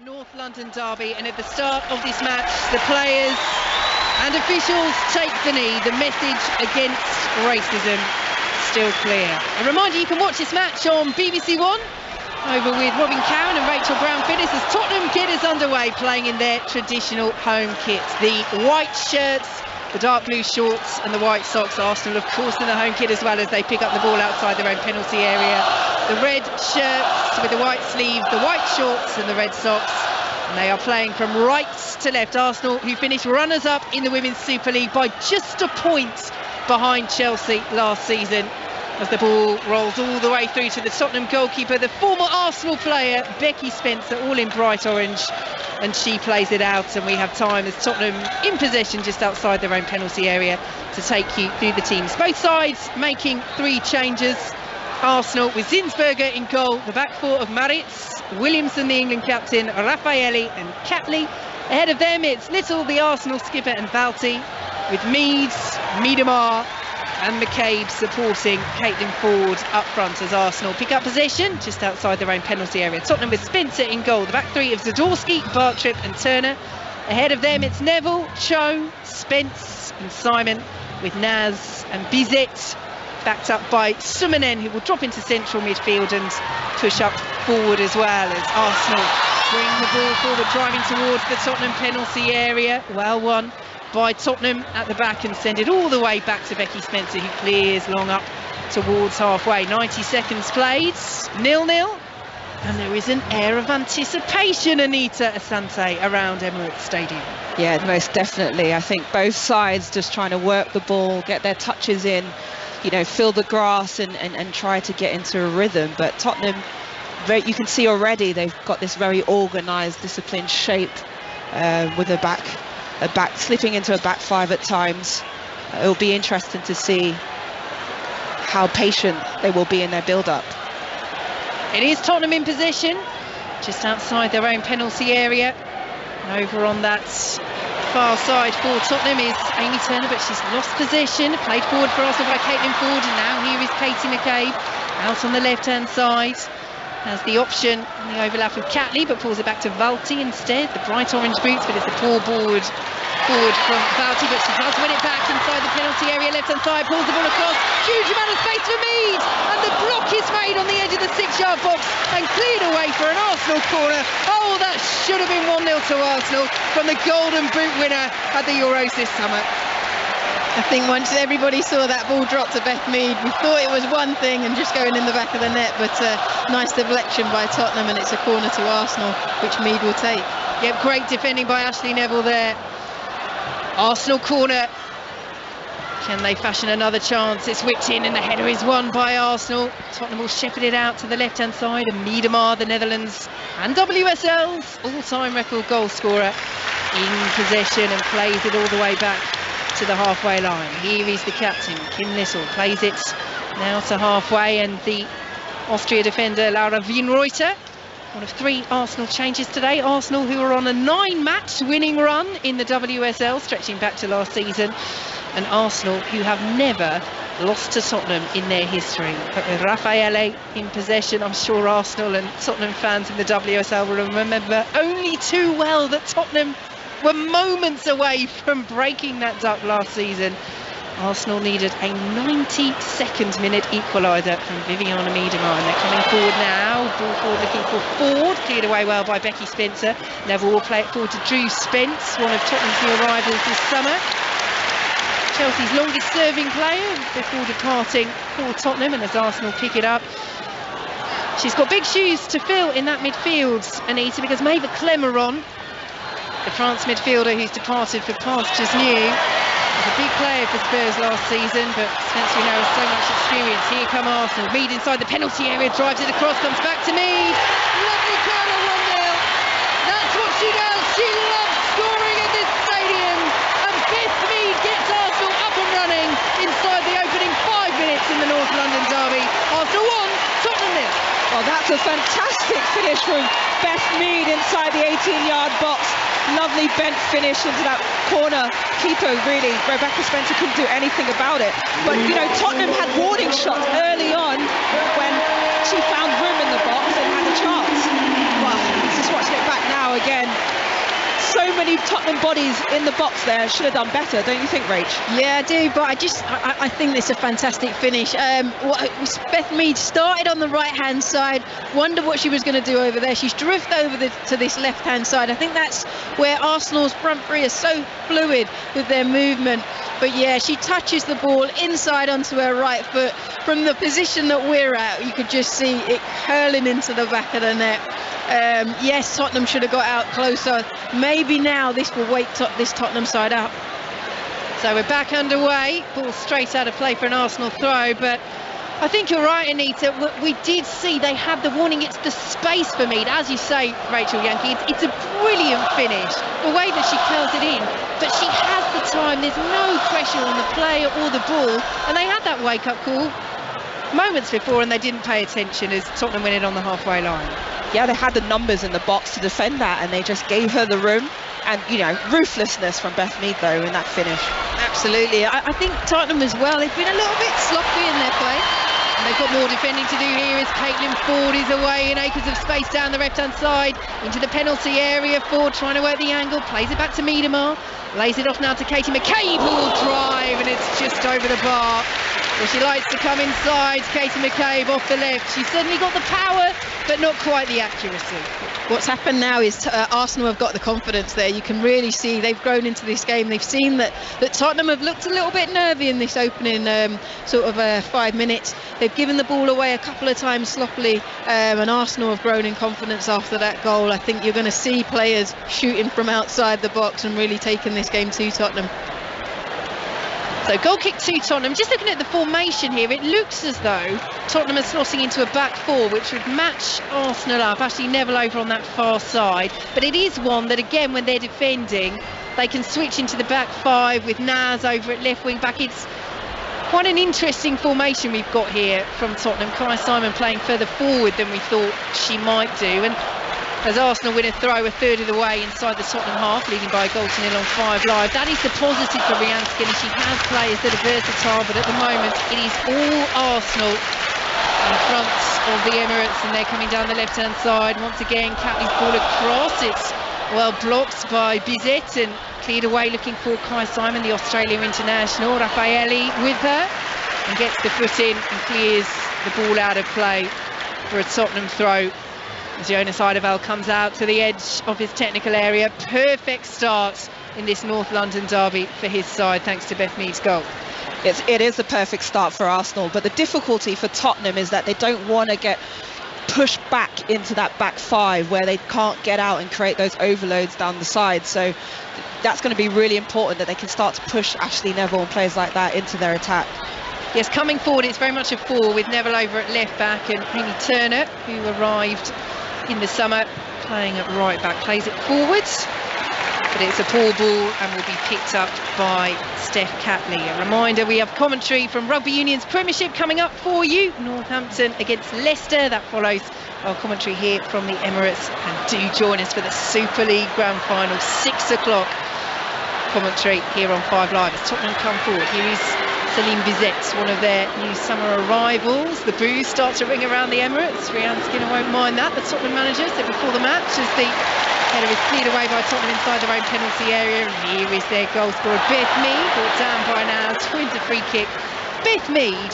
North London derby, and at the start of this match the players and officials take the knee. The message against racism still clear. A reminder, you can watch this match on BBC One over with Robin Cowan and Rachel Brown-Finnis as Tottenham get us underway, playing in their traditional home kit. The white shirts, the dark blue shorts and the white socks. Arsenal of course in the home kit as well, as they pick up the ball outside their own penalty area. The red shirts with the white sleeve, the white shorts and the red socks. And they are playing from right to left. Arsenal, who finished runners-up in the Women's Super League by just a point behind Chelsea last season, as the ball rolls all the way through to the Tottenham goalkeeper, the former Arsenal player Becky Spencer, all in bright orange, and she plays it out. And we have time as Tottenham in possession just outside their own penalty area to take you through the teams. Both sides making three changes. Arsenal with Zinsberger in goal, the back four of Maritz, Williamson the England captain, Raffaelli and Catley. Ahead of them it's Little the Arsenal skipper and Valti, with Meads, Miedemar and McCabe supporting Caitlin Ford up front as Arsenal pick up possession just outside their own penalty area. Tottenham with Spencer in goal, the back three of Zadorsky, Bartrip and Turner. Ahead of them it's Neville, Cho, Spence and Simon, with Naz and Bizet backed up by Sumanen, who will drop into central midfield and push up forward as well, as Arsenal bring the ball forward, driving towards the Tottenham penalty area. Well won by Tottenham at the back and send it all the way back to Becky Spencer, who clears long up towards halfway. 90 seconds played, 0-0, and there is an air of anticipation, Anita Asante, around Emirates Stadium. Yeah, most definitely. I think both sides just trying to work the ball, get their touches in, you know, fill the grass and try to get into a rhythm. But Tottenham, you can see already they've got this very organised, disciplined shape, with a back slipping into a back five at times. It'll be interesting to see how patient they will be in their build-up. It is Tottenham in possession, just outside their own penalty area. And over on that far side for Tottenham is Amy Turner, but she's lost possession. Played forward for Arsenal by Caitlin Ford, and now here is Katie McCabe out on the left-hand side. Has the option on the overlap with Catley, but pulls it back to Valti instead. The bright orange boots, but it's a poor forward from Valti, but she does win it back inside the penalty area, left-hand side, pulls the ball across. Huge amount of space for Mead, and the block is made on the edge of the 6-yard box and cleared away for an Arsenal corner. Oh, that should have been 1-0 to Arsenal from the golden boot winner at the Euros this summer. I think once everybody saw that ball drop to Beth Mead, we thought it was one thing and just going in the back of the net, but nice deflection by Tottenham, and it's a corner to Arsenal, which Mead will take. Yep, great defending by Ashley Neville there. Arsenal corner. Can they fashion another chance? It's whipped in and the header is won by Arsenal. Tottenham will shepherd it out to the left-hand side, and Miedemar, the Netherlands and WSL's all-time record goal scorer, in possession and plays it all the way back to the halfway line. Here is the captain, Kim Little, plays it now to halfway, and the Austria defender Laura Wienreuter. One of three Arsenal changes today. Arsenal, who are on a 9-match winning run in the WSL, stretching back to last season, and Arsenal, who have never lost to Tottenham in their history. But with Raffaele in possession, I'm sure Arsenal and Tottenham fans in the WSL will remember only too well that Tottenham were moments away from breaking that duck last season. Arsenal needed a 92nd minute equaliser from Viviana Miedemar, and they're coming forward now. Ball forward looking for Ford, cleared away well by Becky Spencer. Neville will play it forward to Drew Spence, one of Tottenham's new arrivals this summer. Chelsea's longest serving player before departing for Tottenham, and as Arsenal pick it up, she's got big shoes to fill in that midfield, Anita, because Maeva Clemeron, the France midfielder who's departed for pastures new, was a big player for Spurs last season, but Spencer, you know, has so much experience. Here come Arsenal. Mead inside the penalty area, drives it across, comes back to Mead. Lovely corner, 1-0. That's what she does. She loves scoring at this stadium. And Beth Mead gets Arsenal up and running inside the opening 5 minutes in the North London derby. Arsenal 1, Tottenham 0. Well, that's a fantastic finish from Beth Mead inside the 18-yard box. Lovely bent finish into that corner. Keeper, really, Rebecca Spencer couldn't do anything about it. But, you know, Tottenham had warning shots early on when she found room in the box and had a chance. Well, just watching it back now again, so many Tottenham bodies in the box there. Should have done better, don't you think, Rach? Yeah, I do, but I think it's a fantastic finish. Beth Mead started on the right-hand side, wonder what she was going to do over there. She's drifted over to this left-hand side. I think that's where Arsenal's front three are so fluid with their movement. But yeah, she touches the ball inside onto her right foot. From the position that we're at, you could just see it curling into the back of the net. Yes, Tottenham should have got out closer. Maybe now this will wake this Tottenham side up. So we're back underway. Ball straight out of play for an Arsenal throw, but I think you're right, Anita. We did see they had the warning. It's the space for Mead, as you say, Rachel Yankee. It's a brilliant finish, the way that she curls it in, but she has the time. There's no pressure on the player or the ball, and they had that wake-up call moments before, and they didn't pay attention as Tottenham win it on the halfway line. Yeah, they had the numbers in the box to defend that, and they just gave her the room. And, you know, ruthlessness from Beth Mead, though, in that finish. Absolutely. I think Tottenham as well, they've been a little bit sloppy in their play. And they've got more defending to do here as Caitlin Ford is away in acres of space down the left-hand side into the penalty area. Ford trying to work the angle, plays it back to Miedemar, lays it off now to Katie McCabe, who will drive, and it's just over the bar. Well, she likes to come inside, Katie McCabe off the left. She's certainly got the power, but not quite the accuracy. What's happened now is Arsenal have got the confidence there. You can really see they've grown into this game. They've seen that Tottenham have looked a little bit nervy in this opening 5 minutes. They've given the ball away a couple of times sloppily, and Arsenal have grown in confidence after that goal. I think you're going to see players shooting from outside the box and really taking this game to Tottenham. So goal kick to Tottenham. Just looking at the formation here, it looks as though Tottenham are slotting into a back four, which would match Arsenal up. Ashley Neville over on that far side. But it is one that, again, when they're defending, they can switch into the back five with Naz over at left wing back. It's quite an interesting formation we've got here from Tottenham. Kai Simon playing further forward than we thought she might do. And as Arsenal win a throw a third of the way inside the Tottenham half, leading by a goal to nil on 5 Live. That is the positive for Rianne Skinner. She has players that are versatile, but at the moment it is all Arsenal in front of the Emirates, and they're coming down the left-hand side. Once again, Catley's ball across. It's well blocked by Bizet and cleared away looking for Kai Simon, the Australia international. Raffaelli with her and gets the foot in and clears the ball out of play for a Tottenham throw. Jonas Eideval comes out to the edge of his technical area. Perfect start in this North London derby for his side, thanks to Beth Mead's goal. It is the perfect start for Arsenal, but the difficulty for Tottenham is that they don't want to get pushed back into that back five where they can't get out and create those overloads down the side. So that's going to be really important that they can start to push Ashley Neville and players like that into their attack. Yes, coming forward, it's very much a 4 with Neville over at left back and Amy Turner, who arrived in the summer, playing at right back, plays it forwards, but it's a poor ball and will be picked up by Steph Catley. A reminder, we have commentary from Rugby Union's Premiership coming up for you. Northampton against Leicester. That follows our commentary here from the Emirates, and do join us for the Super League Grand Final, 6 o'clock commentary here on 5 Live as Tottenham come forward. Here is Celine Bizet, one of their new summer arrivals. The boos start to ring around the Emirates. Rianne Skinner won't mind that. The Tottenham manager said before the match as the header is cleared away by Tottenham inside their own penalty area. And here is their goal scorer, Beth Mead, brought down by now. Twins a free kick. Beth Mead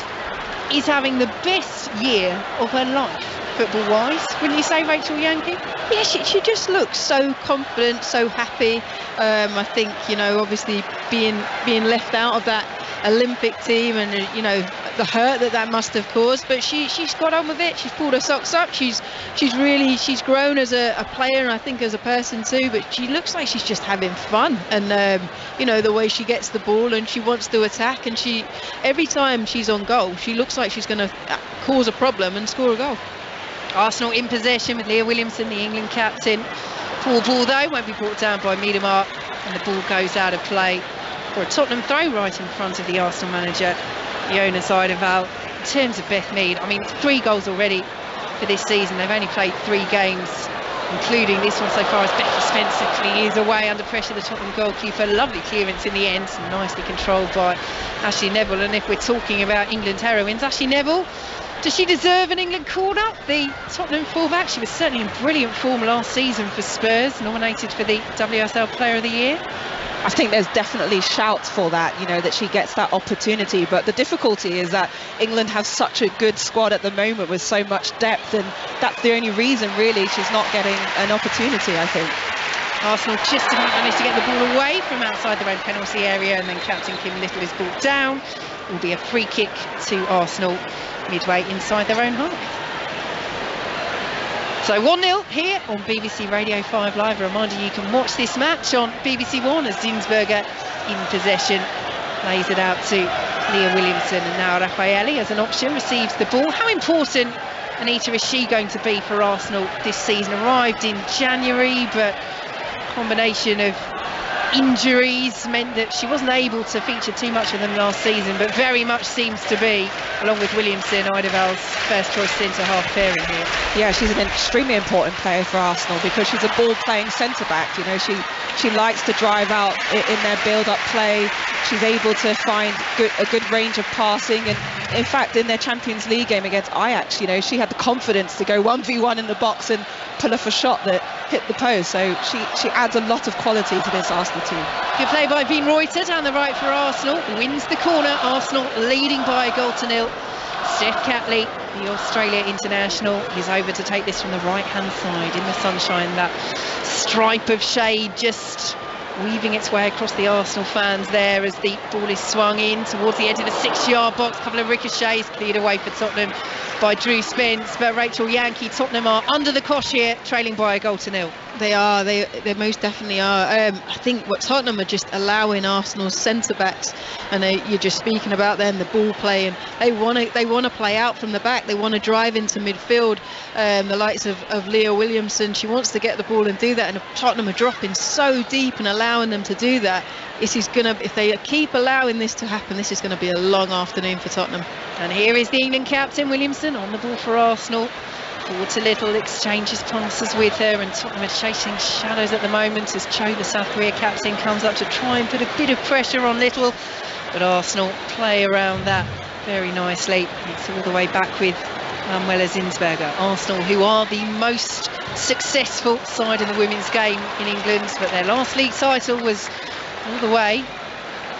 is having the best year of her life, football-wise, wouldn't you say, Rachel Yankee? Yeah, she just looks so confident, so happy. I think, you know, obviously being left out of that Olympic team, and you know the hurt that must have caused, but she's got on with it. She's pulled her socks up. She's grown as a player, and I think as a person too, but she looks like she's just having fun. And you know, the way she gets the ball and she wants to attack, and every time she's on goal, she looks like she's going to cause a problem and score a goal. Arsenal in possession with Leah Williamson, the England captain. Poor ball though, won't be brought down by Miedemar, and the ball goes out of play for a Tottenham throw right in front of the Arsenal manager, Jonas Eideval. In terms of Beth Mead, I mean, 3 goals already for this season. They've only played 3 games, including this one so far, as Becky Spencer clears away under pressure, the Tottenham goalkeeper. Lovely clearance in the end, nicely controlled by Ashley Neville. And if we're talking about England heroines, Ashley Neville Does she deserve an England corner? The Tottenham fullback, she was certainly in brilliant form last season for Spurs, nominated for the WSL Player of the Year. I think there's definitely shouts for that, you know, that she gets that opportunity. But the difficulty is that England have such a good squad at the moment with so much depth, and that's the only reason really she's not getting an opportunity, I think. Arsenal just about managed to get the ball away from outside their own penalty area, and then captain Kim Little is brought down. It will be a free kick to Arsenal midway inside their own half. So 1-0 here on BBC Radio 5 Live. A reminder, you can watch this match on BBC One as Zinsberger in possession plays it out to Leah Williamson, and now Raffaelli as an option receives the ball. How important, Anita, is she going to be for Arsenal this season? Arrived in January, but combination of injuries meant that she wasn't able to feature too much of them last season, but very much seems to be, along with Williamson, Eidevall's first choice centre-half pairing here. Yeah, she's an extremely important player for Arsenal because she's a ball-playing centre-back. You know, she likes to drive out in their build-up play. She's able to find a good range of passing, and in fact in their Champions League game against Ajax, you know, she had the confidence to go 1v1 in the box and pull off a shot that hit the post. So she adds a lot of quality to this Arsenal team. Good play by Veen Reuter down the right for Arsenal, wins the corner. Arsenal leading by a goal to nil. Steph Catley, the Australia international, is over to take this from the right hand side in the sunshine. That stripe of shade just weaving its way across the Arsenal fans there as the ball is swung in towards the edge of the 6-yard box. A couple of ricochets cleared away for Tottenham by Drew Spence, but Rachel Yankee, Tottenham are under the cosh here, trailing by a goal to nil. They are, they most definitely are. I think what Tottenham are just allowing Arsenal's centre-backs, and you're just speaking about them, the ball play, and they want to play out from the back, they want to drive into midfield. The likes of Leah Williamson, she wants to get the ball and do that, and Tottenham are dropping so deep and allowing them to do that. This is gonna, if they keep allowing this to happen, this is going to be a long afternoon for Tottenham. And here is the England captain Williamson on the ball for Arsenal. Forward to Little, exchanges passes with her, and Tottenham are chasing shadows at the moment as Cho, the South Korea captain, comes up to try and put a bit of pressure on Little, but Arsenal play around that very nicely. It's all the way back with Manuela Zinsberger. Arsenal, who are the most successful side in the women's game in England, but their last league title was all the way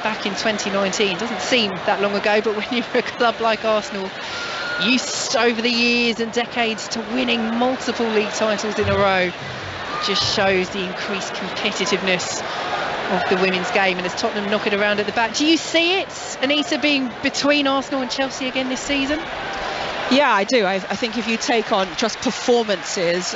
back in 2019. Doesn't seem that long ago, but when you're a club like Arsenal, used over the years and decades to winning multiple league titles in a row, it just shows the increased competitiveness of the women's game. And as Tottenham knock it around at the back, do you see it, Anita, being between Arsenal and Chelsea again this season? Yeah, I do. I think if you take on just performances,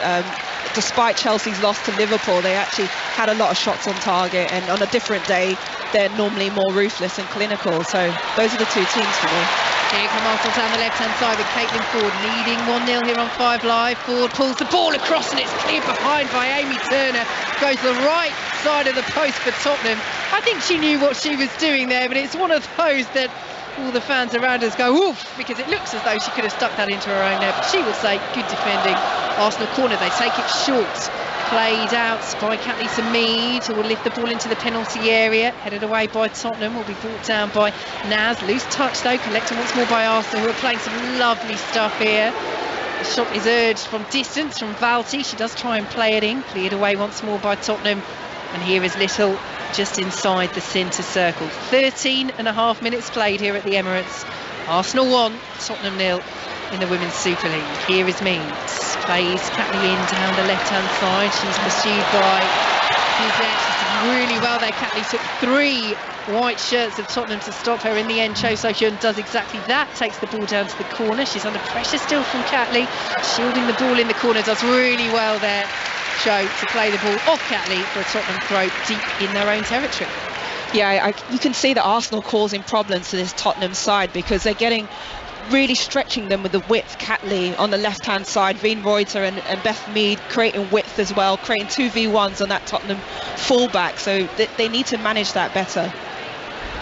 despite Chelsea's loss to Liverpool, they actually had a lot of shots on target, and on a different day they're normally more ruthless and clinical. So those are the two teams for me. Here come Arsenal down the left-hand side with Caitlin Ford leading 1-0 here on 5 Live. Ford pulls the ball across and it's cleared behind by Amy Turner. Goes to the right side of the post for Tottenham. I think she knew what she was doing there, but it's one of those that all the fans around us go oof, because it looks as though she could have stuck that into her own net. But she will say good defending. Arsenal corner, they take it short. Played out by Catley to Mead, who will lift the ball into the penalty area. Headed away by Tottenham, will be brought down by Naz. Loose touch though, collected once more by Arsenal, who are playing some lovely stuff here. The shot is urged from distance from Valti. She does try and play it in. Cleared away once more by Tottenham. And here is Little just inside the centre circle. 13.5 minutes played here at the Emirates. Arsenal 1, Tottenham 0 in the Women's Super League. Here is Meads. Plays Catley in down the left-hand side. She's pursued by Bizet. She's done really well there. Catley took 3 white shirts of Tottenham to stop her. In the end, Cho So-hyun does exactly that. Takes the ball down to the corner. She's under pressure still from Catley. Shielding the ball in the corner. Does really well there, Cho, to play the ball off Catley for a Tottenham throw deep in their own territory. Yeah, you can see that Arsenal causing problems to this Tottenham side because they're getting really stretching them with the width. Catley on the left hand side, Veen Reuter and Beth Mead creating width as well, creating 2v1s on that Tottenham fullback, so they need to manage that better.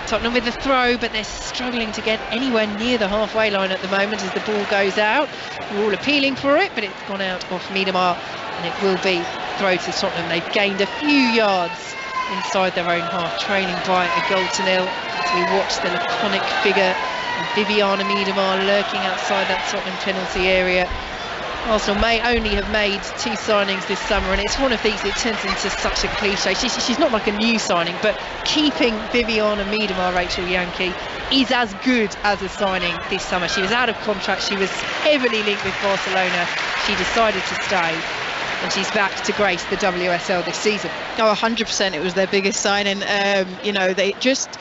Tottenham with the throw, but they're struggling to get anywhere near the halfway line at the moment as the ball goes out. We're all appealing for it, but it's gone out off Miedemar, and it will be throw to Tottenham. They've gained a few yards inside their own half, trailing by a goal to nil as we watch the laconic figure And Viviana Miedema lurking outside that Tottenham penalty area. Arsenal may only have made 2 signings this summer, and it's one of these, it turns into such a cliche. She's not like a new signing, but keeping Viviana Miedema, Rachel Yankee, is as good as a signing this summer. She was out of contract, she was heavily linked with Barcelona, she decided to stay, and she's back to grace the WSL this season. Oh, 100%, it was their biggest signing. You know, they just,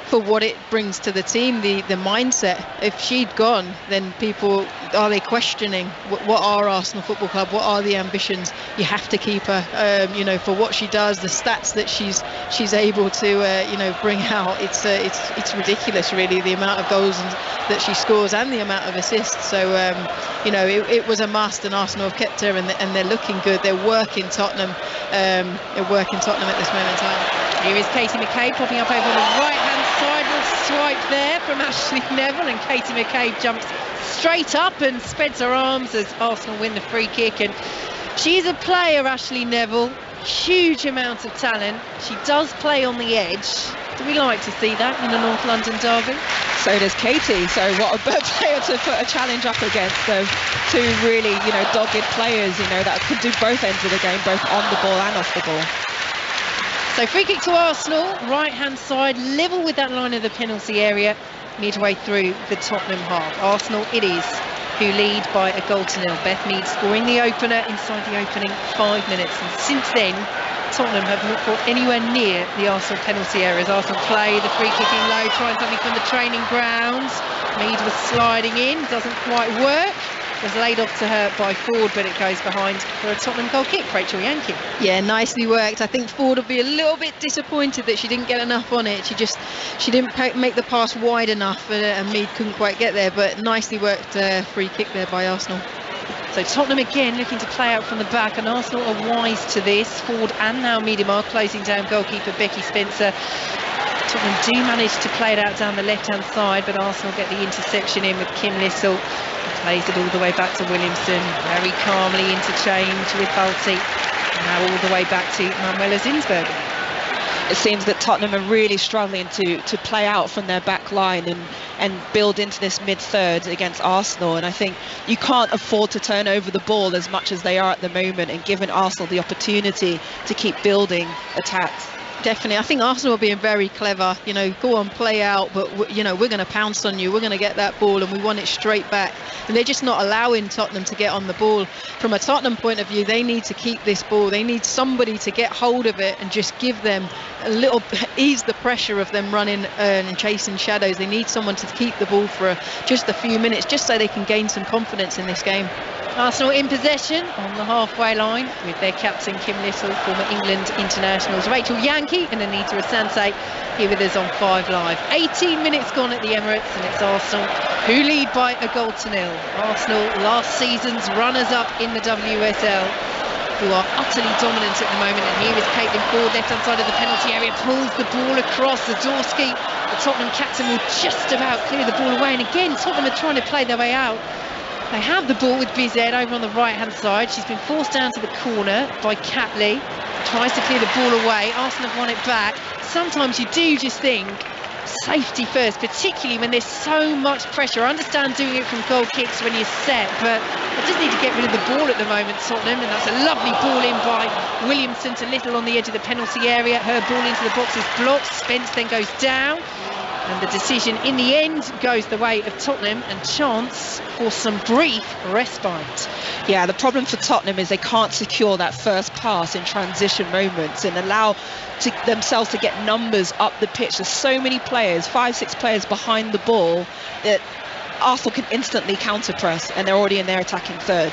for what it brings to the team, the mindset. If she'd gone, then people, are they questioning what are Arsenal Football Club, what are the ambitions? You have to keep her, you know, for what she does, the stats that she's able to you know, bring out. It's ridiculous, really, the amount of goals that she scores and the amount of assists. So you know, it was a must, and Arsenal have kept her, and they're looking good. They're working Tottenham. They're working Tottenham at this moment in time. Here is Katie McCabe popping up over on the right-hand side. Little swipe there from Ashley Neville, and Katie McCabe jumps straight up and spreads her arms as Arsenal win the free kick. And she's a player, Ashley Neville, huge amount of talent. She does play on the edge. Do we like to see that in a North London derby? So does Katie. So what a better player to put a challenge up against those 2 really, you know, dogged players, you know, that could do both ends of the game, both on the ball and off the ball. So free kick to Arsenal, right-hand side, level with that line of the penalty area, midway through the Tottenham half. Arsenal it is, who lead by a goal to 0. Beth Mead scoring the opener inside the opening 5 minutes. And since then, Tottenham have not got anywhere near the Arsenal penalty area as Arsenal play the free kicking low, trying something from the training grounds. Mead was sliding in, doesn't quite work. Was laid off to her by Ford, but it goes behind for a Tottenham goal kick. Rachel Yankee. Yeah, nicely worked. I think Ford will be a little bit disappointed that she didn't get enough on it. She didn't make the pass wide enough, and Mead couldn't quite get there. But nicely worked free kick there by Arsenal. So Tottenham again looking to play out from the back, and Arsenal are wise to this. Ford and now Miedema closing down goalkeeper Becky Spencer. Tottenham do manage to play it out down the left-hand side, but Arsenal get the interception in with Kim Little. Plays it all the way back to Williamson, very calmly interchange with Balti, now all the way back to Manuela Zinsberger. It seems that Tottenham are really struggling to play out from their back line and build into this mid-third against Arsenal, and I think you can't afford to turn over the ball as much as they are at the moment, and giving Arsenal the opportunity to keep building attacks. Definitely. I think Arsenal are being very clever, you know, go on, play out, but you know, we're going to pounce on you, we're going to get that ball and we want it straight back, and they're just not allowing Tottenham to get on the ball. From a Tottenham point of view, they need to keep this ball, they need somebody to get hold of it and just give them a little, ease the pressure of them running and chasing shadows. They need someone to keep the ball for just a few minutes, just so they can gain some confidence in this game. Arsenal in possession on the halfway line with their captain Kim Little, former England internationals Rachel Yankee and Anita Asante here with us on 5 Live. 18 minutes gone at the Emirates, and it's Arsenal who lead by a goal to 0. Arsenal, last season's runners-up in the WSL, who are utterly dominant at the moment. And here is Caitlin Ford, left-hand side of the penalty area, pulls the ball across. Zadorsky, the Tottenham captain, will just about clear the ball away. And again, Tottenham are trying to play their way out. They have the ball with Bizet over on the right-hand side. She's been forced down to the corner by Catley. Tries to clear the ball away. Arsenal have won it back. Sometimes you do just think safety first, particularly when there's so much pressure. I understand doing it from goal kicks when you're set, but I just need to get rid of the ball at the moment, Tottenham. And that's a lovely ball in by Williamson to Little on the edge of the penalty area. Her ball into the box is blocked. Spence then goes down. And the decision in the end goes the way of Tottenham, and chance for some brief respite. Yeah, the problem for Tottenham is they can't secure that first pass in transition moments and allow themselves to get numbers up the pitch. There's so many players, 5-6 players behind the ball, that Arsenal can instantly counter press, and they're already in their attacking third.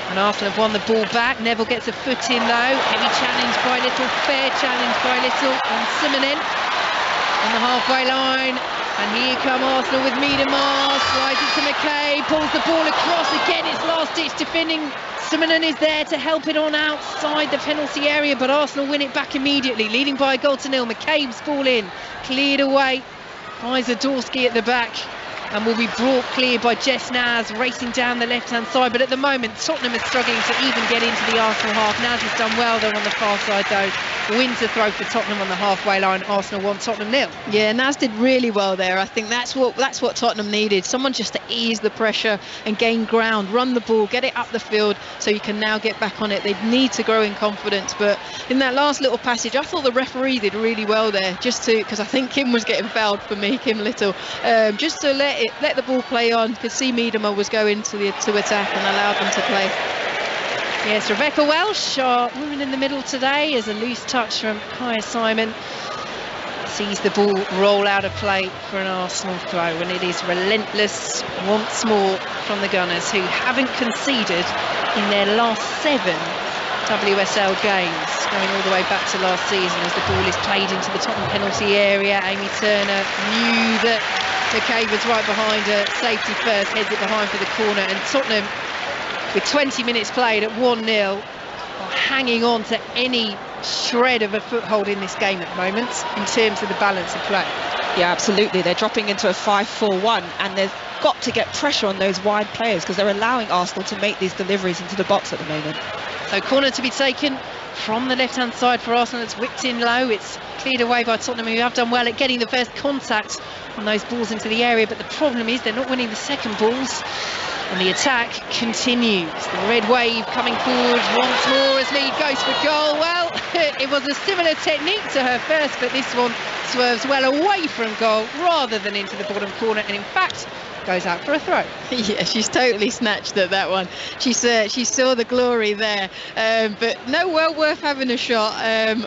And Arsenal have won the ball back. Neville gets a foot in though. Heavy challenge by Little, fair challenge by Little on Simonen on the halfway line. And here come Arsenal with Miedema, slides it to McKay, pulls the ball across. Again, it's last-ditch defending. Simonen is there to help it on outside the penalty area, but Arsenal win it back immediately, leading by a goal to 0. McCabe's ball in, cleared away by Zadorsky at the back, and will be brought clear by Jess Naz racing down the left-hand side. But at the moment, Tottenham is struggling to even get into the Arsenal half. Naz has done well there on the far side though, wins the throw for Tottenham on the halfway line. Arsenal 1, Tottenham 0. Yeah, Naz did really well there. I think that's what Tottenham needed. Someone just to ease the pressure and gain ground, run the ball, get it up the field so you can now get back on it. They need to grow in confidence. But in that last little passage, I thought the referee did really well there, just to, because I think Kim was getting fouled for me, Kim Little, just to let the ball play on. Could see Miedema was going to attack and allowed them to play. Yes, Rebecca Welsh, our woman in the middle today, as a loose touch from Kaya Simon sees the ball roll out of play for an Arsenal throw, and it is relentless once more from the Gunners, who haven't conceded in their last 7 WSL games, going all the way back to last season, as the ball is played into the Tottenham penalty area. Amy Turner knew that McCabe was right behind her, safety first, heads it behind for the corner, and Tottenham, with 20 minutes played at 1-0, are hanging on to any shred of a foothold in this game at the moment in terms of the balance of play. Yeah, absolutely. They're dropping into a 5-4-1, and they've got to get pressure on those wide players because they're allowing Arsenal to make these deliveries into the box at the moment. So corner to be taken from the left-hand side for Arsenal. It's whipped in low. It's cleared away by Tottenham, who have done well at getting the first contact on those balls into the area. But the problem is they're not winning the second balls. And the attack continues. The red wave coming forward once more as Mead goes for goal. Well, it was a similar technique to her first, but this one swerves well away from goal rather than into the bottom corner, and in fact goes out for a throw. Yeah, she's totally snatched at that one. She saw the glory there, but no, well worth having a shot.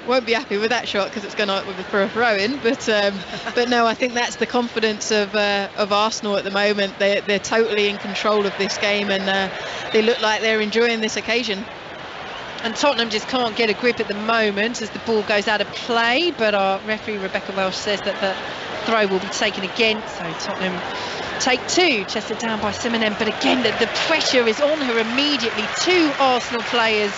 Won't be happy with that shot because it's gone out for a throw-in. But no, I think that's the confidence of Arsenal at the moment. They're totally in control of this game, and they look like they're enjoying this occasion. And Tottenham just can't get a grip at the moment as the ball goes out of play, but our referee Rebecca Welsh says that the throw will be taken again. So Tottenham take 2, chested down by Simonen, but again the pressure is on her immediately. 2 Arsenal players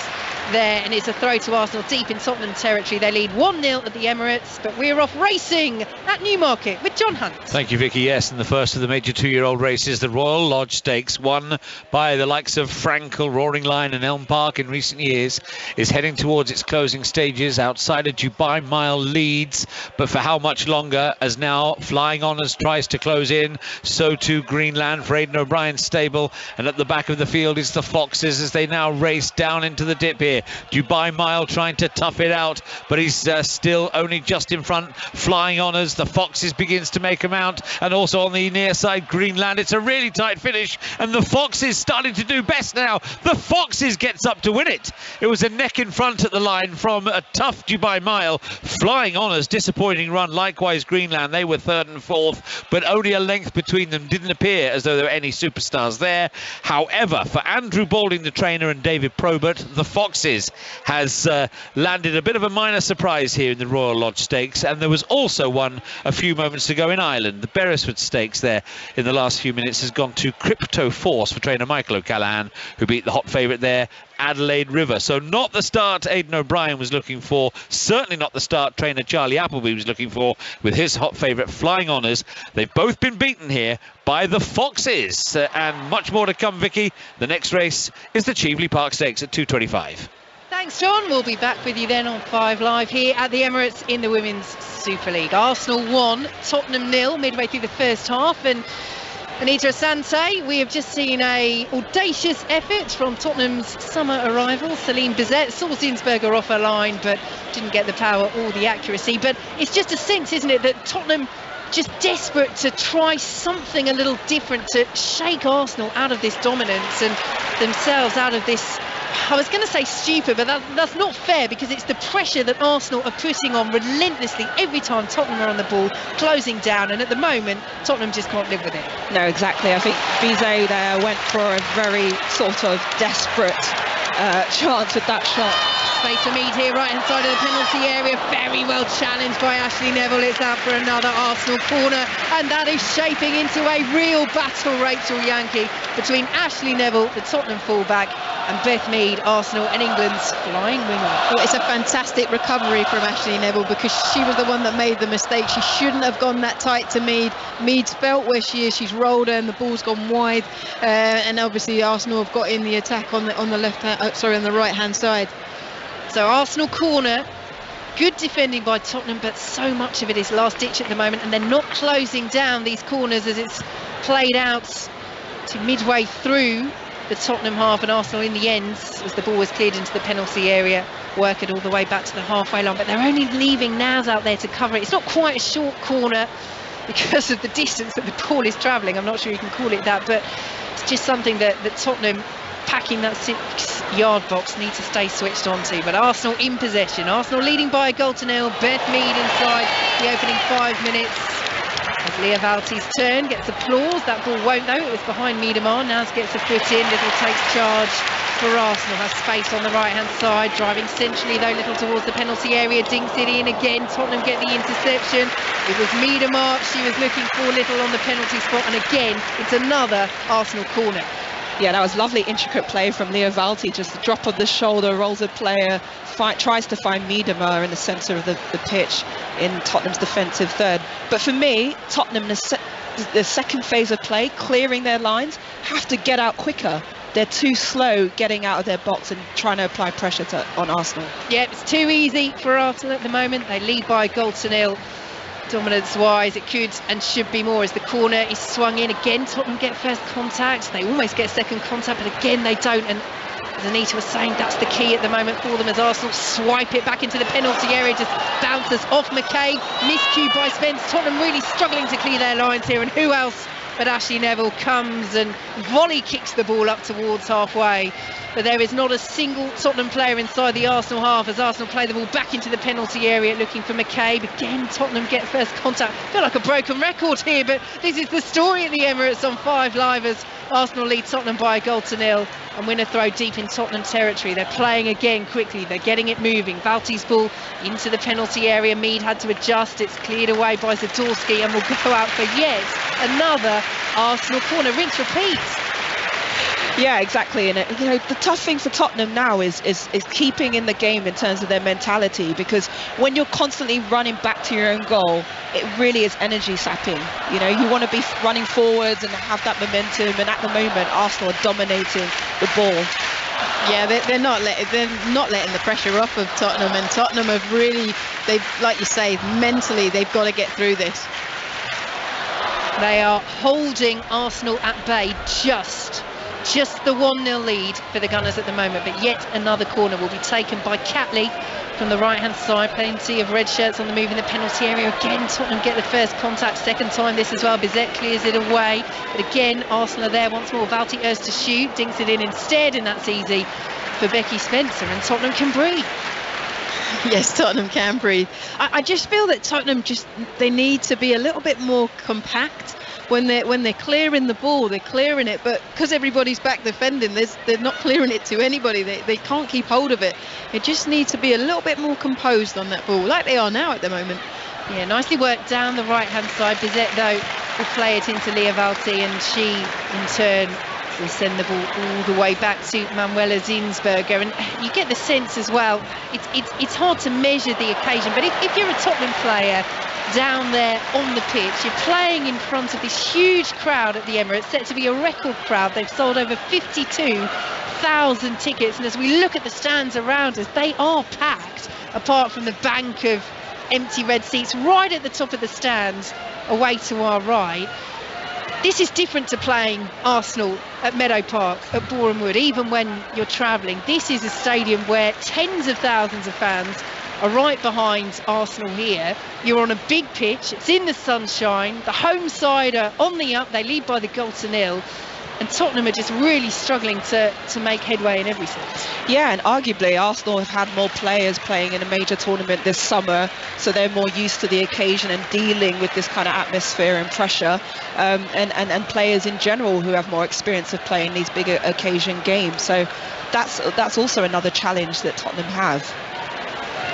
there, and it's a throw to Arsenal deep in Tottenham territory. They lead 1-0 at the Emirates, but we're off racing at Newmarket with John Hunt. Thank you, Vicky. Yes, and the first of the major 2-year-old races, the Royal Lodge Stakes, won by the likes of Frankel, Roaring Lion and Elm Park in recent years, is heading towards its closing stages. Outside of Dubai Mile leads, but for how much longer, as now Flying Honours tries to close in, so too Greenland for Aidan O'Brien's stable, and at the back of the field is the Foxes as they now race down into the dip here. Dubai Mile trying to tough it out, but he's still only just in front. Flying Honours, the Foxes begins to make a mount, and also on the near side Greenland. It's a really tight finish, and the Foxes starting to do best now. The Foxes gets up to win it. It was a neck in front at the line from a tough Dubai Mile. Flying Honours, disappointing run, likewise Greenland. They were 3rd and 4th, but only a length between them. Didn't appear as though there were any superstars there. However, for Andrew Balding, the trainer, and David Probert, the Foxes has landed a bit of a minor surprise here in the Royal Lodge Stakes, and there was also one a few moments ago in Ireland. The Beresford Stakes there in the last few minutes has gone to Crypto Force for trainer Michael O'Callaghan, who beat the hot favourite there, Adelaide River. So not the start Aidan O'Brien was looking for, certainly not the start trainer Charlie Appleby was looking for with his hot favourite Flying Honours. They've both been beaten here by the Foxes, and much more to come, Vicky. The next race is the Cheveley Park Stakes at 2:25. Thanks, John. We'll be back with you then on 5 Live here at the Emirates in the Women's Super League. Arsenal 1, Tottenham 0 midway through the first half, and Anita Asante, we have just seen a audacious effort from Tottenham's summer arrival, Celine Bizet. Saw Zinsberger off her line, but didn't get the power or the accuracy. But it's just a sense, isn't it, that Tottenham just desperate to try something a little different to shake Arsenal out of this dominance and themselves out of this, I was going to say stupid, but that's not fair, because it's the pressure that Arsenal are putting on relentlessly every time Tottenham are on the ball, closing down, and at the moment Tottenham just can't live with it. No, exactly. I think Bizet there went for a very sort of desperate chance with that shot. Space for Mead here, right hand side of the penalty area, very well challenged by Ashley Neville. It's out for another Arsenal corner, and that is shaping into a real battle, Rachel Yankee, between Ashley Neville, the Tottenham fullback, and Beth Mead, Arsenal and England's flying winger. Well, it's a fantastic recovery from Ashley Neville, because she was the one that made the mistake. She shouldn't have gone that tight to Mead. Mead's felt where she is. She's rolled her and the ball's gone wide, and obviously Arsenal have got in the attack on the left hand, on the right hand side. So Arsenal corner Good defending by Tottenham, but so much of it is last ditch at the moment, and they're not closing down these corners as it's played out to midway through the Tottenham half, and Arsenal in the end, as the ball was cleared into the penalty area, work it all the way back to the halfway line, but they're only leaving Naz out there to cover it. It's not quite a short corner because of the distance that the ball is travelling. I'm not sure you can call it that, but it's just something that Tottenham, packing that 6-yard box, need to stay switched on to. But Arsenal in possession, Arsenal leading by a goal to nil. Beth Mead inside the opening 5 minutes as Leah Valti's turn gets applause. That ball won't though, it was behind Miedemar. Naz gets a foot in, Little takes charge for Arsenal, has space on the right hand side, driving centrally though Little towards the penalty area, dinks it in again. Tottenham get the interception. It was Miedemar, she was looking for Little on the penalty spot, and again it's another Arsenal corner. Yeah, that was lovely intricate play from Leah Valti, just a drop of the shoulder, rolls a player, tries to find Miedemar in the centre of the pitch in Tottenham's defensive third. But for me, Tottenham, the second phase of play, clearing their lines, have to get out quicker. They're too slow getting out of their box and trying to apply pressure on Arsenal. Yeah, it's too easy for Arsenal at the moment. They lead by a goal to nil. Dominance-wise, it could and should be more as the corner is swung in again. Tottenham get first contact. They almost get second contact, but again they don't. And as Anita was saying, that's the key at the moment for them as Arsenal swipe it back into the penalty area. Just bounces off McCabe. Miscue by Spence. Tottenham really struggling to clear their lines here. And who else but Ashley Neville comes and volley kicks the ball up towards halfway. But there is not a single Tottenham player inside the Arsenal half as Arsenal play the ball back into the penalty area looking for McCabe. Again, Tottenham get first contact. I feel like a broken record here, but this is the story at the Emirates on 5 Live as Arsenal lead Tottenham by a goal to nil and win a throw deep in Tottenham territory. They're playing again quickly. They're getting it moving. Valti's ball into the penalty area. Mead had to adjust. It's cleared away by Zadorsky and will go out for yet another Arsenal corner. Rinse, repeat. Yeah, exactly. And you know, the tough thing for Tottenham now is keeping in the game in terms of their mentality, because when you're constantly running back to your own goal, it really is energy sapping. You know, you want to be running forwards and have that momentum, and at the moment Arsenal are dominating the ball. Yeah, they're not letting the pressure off of Tottenham, and Tottenham have really, they've, like you say, mentally they've got to get through this. They are holding Arsenal at bay, just the 1-0 lead for the Gunners at the moment, but yet another corner will be taken by Catley from the right hand side. Plenty of red shirts on the move in the penalty area. Again, Tottenham get the first contact, second time this as well. Bizet clears it away, but again Arsenal are there once more. Valti urged to shoot, dinks it in instead, and that's easy for Becky Spencer, and Tottenham can breathe. Yes, Tottenham can breathe. I just feel that Tottenham they need to be a little bit more compact. When they're clearing the ball, they're clearing it, but because everybody's back defending, they're not clearing it to anybody. They can't keep hold of it. It just needs to be a little bit more composed on that ball, like they are now at the moment. Yeah, nicely worked down the right hand side. Bizet though will play it into Leah Valti, and she in turn will send the ball all the way back to Manuela Zinsberger. And you get the sense as well, it's hard to measure the occasion, but if you're a Tottenham player down there on the pitch, you're playing in front of this huge crowd at the Emirates, set to be a record crowd. They've sold over 52,000 tickets, and as we look at the stands around us, they are packed, apart from the bank of empty red seats right at the top of the stands away to our right. This is different to playing Arsenal at Meadow Park, at Boreham Wood, even when you're travelling. This is a stadium where tens of thousands of fans are right behind Arsenal here. You're on a big pitch, it's in the sunshine, the home side are on the up, they lead by the goal to nil, and Tottenham are just really struggling to make headway in every sense. Yeah, and arguably Arsenal have had more players playing in a major tournament this summer, so they're more used to the occasion and dealing with this kind of atmosphere and pressure, and players in general who have more experience of playing these bigger occasion games. So that's also another challenge that Tottenham have.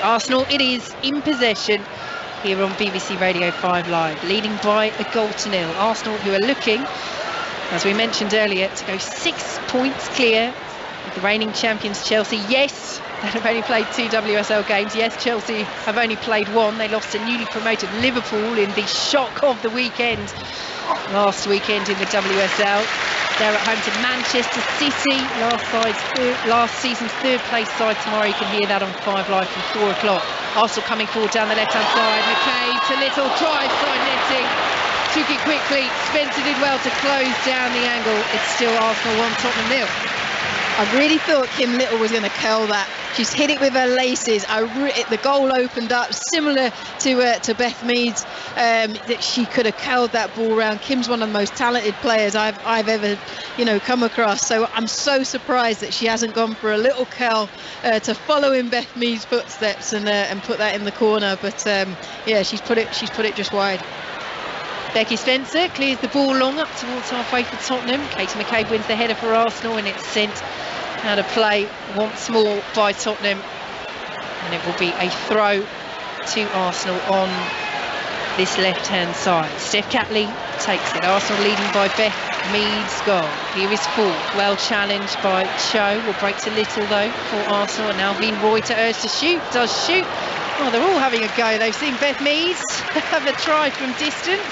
Arsenal, it is in possession here on BBC Radio 5 Live, leading by a goal to nil. Arsenal, who are looking, as we mentioned earlier, to go 6 points clear The reigning champions Chelsea, yes, that have only played 2 WSL games. Yes, Chelsea have only played 1. They lost to newly promoted Liverpool in the shock of the weekend last weekend in the WSL. They're at home to Manchester City, last season's 3rd place side tomorrow. You can hear that on 5 Live from 4 o'clock. Arsenal coming forward down the left-hand side. McKay to Little, drive side netting. Took it quickly. Spencer did well to close down the angle. It's still Arsenal 1, Tottenham 0. I really thought Kim Little was going to curl that. She's hit it with her laces. The goal opened up similar to Beth Mead's. That she could have curled that ball round. Kim's one of the most talented players I've ever come across. So I'm so surprised that she hasn't gone for a little curl to follow in Beth Mead's footsteps and put that in the corner. But yeah, she's put it just wide. Becky Spencer clears the ball long up towards halfway for Tottenham. Katie McCabe wins the header for Arsenal, and it's sent out of play once more by Tottenham, and it will be a throw to Arsenal on this left-hand side. Steph Catley takes it. Arsenal leading by Beth Mead's goal. Here is Ford, well challenged by Cho. Will break to Little though for Arsenal, and now Veen Reuter urged to shoot. Does shoot. Oh, they're all having a go. They've seen Beth Mead have a try from distance.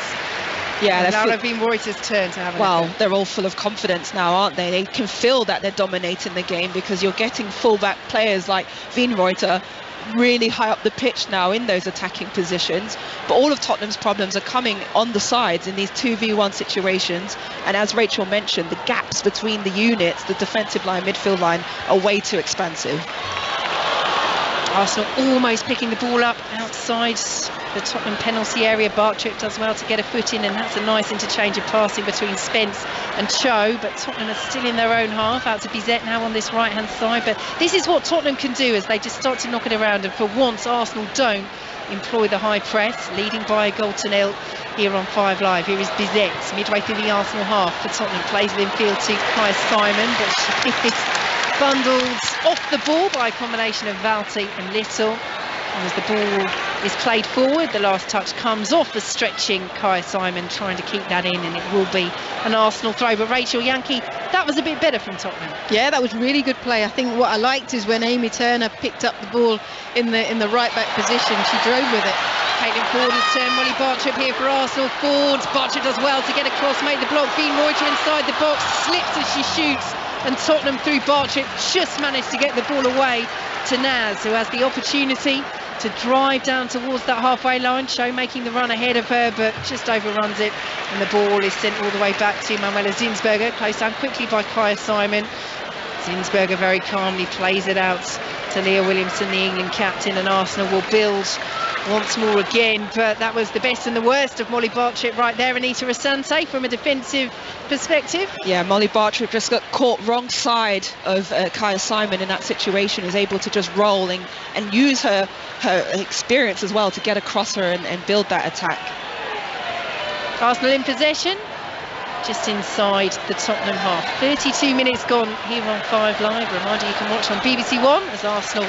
Yeah, now they've been Reuter's turn to have a well, they're all full of confidence now, aren't they? They can feel that they're dominating the game because you're getting fullback players like Veen Reuter really high up the pitch now in those attacking positions. But all of Tottenham's problems are coming on the sides in these 2v1 situations. And as Rachel mentioned, the gaps between the units, the defensive line, midfield line, are way too expansive. Arsenal almost picking the ball up outside the Tottenham penalty area. Bartrip does well to get a foot in, and that's a nice interchange of passing between Spence and Cho, but Tottenham are still in their own half. Out to Bizet now on this right hand side, but this is what Tottenham can do as they just start to knock it around, and for once Arsenal don't employ the high press, leading by a goal to nil here on 5 Live. Here is Bizet midway through the Arsenal half for Tottenham, plays it in field to Kaya Simon, but she is bundled off the ball by a combination of Valti and Little. And as the ball is played forward, the last touch comes off the stretching Kaya Simon, trying to keep that in, and it will be an Arsenal throw. But Rachel Yankee, that was a bit better from Tottenham. Yeah, that was really good play. I think what I liked is when Amy Turner picked up the ball in the right back position, she drove with it. Caitlin Ford has turned. Molly Bartrip here for Arsenal. Ford, Bartrip does well to get across, make the block. Veen Reuter inside the box, slips as she shoots, and Tottenham through Bartrip just managed to get the ball away to Naz, who has the opportunity to drive down towards that halfway line. Cho making the run ahead of her, but just overruns it, and the ball is sent all the way back to Manuela Zinsberger, closed down quickly by Kaya Simon. Zinsberger very calmly plays it out to Leah Williamson, the England captain, and Arsenal will build once more again. But that was the best and the worst of Molly Bartrip right there. Anita Asante, from a defensive perspective. Yeah, Molly Bartrip just got caught wrong side of Kaya Simon in that situation, is able to just roll and use her experience as well to get across her and build that attack. Arsenal in possession, just inside the Tottenham half. 32 minutes gone here on 5 Live. Reminder, you can watch on BBC One as Arsenal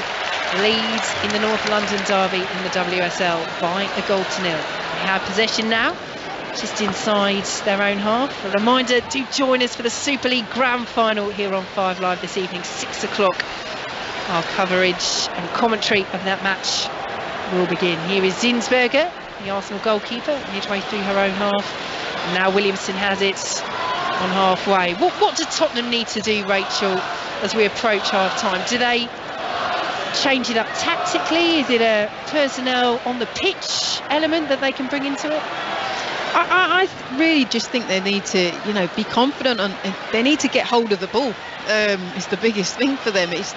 leads in the North London derby in the WSL by a goal to nil. They have possession now, just inside their own half. A reminder, do join us for the Super League Grand Final here on 5 Live this evening, 6 o'clock. Our coverage and commentary of that match will begin. Here is Zinsberger, the Arsenal goalkeeper, midway through her own half. And now Williamson has it on halfway. What does Tottenham need to do, Rachel, as we approach half-time? Do they change it up tactically? Is it a personnel on the pitch element that they can bring into it? I really just think they need to, be confident, and they need to get hold of the ball. It's the biggest thing for them. It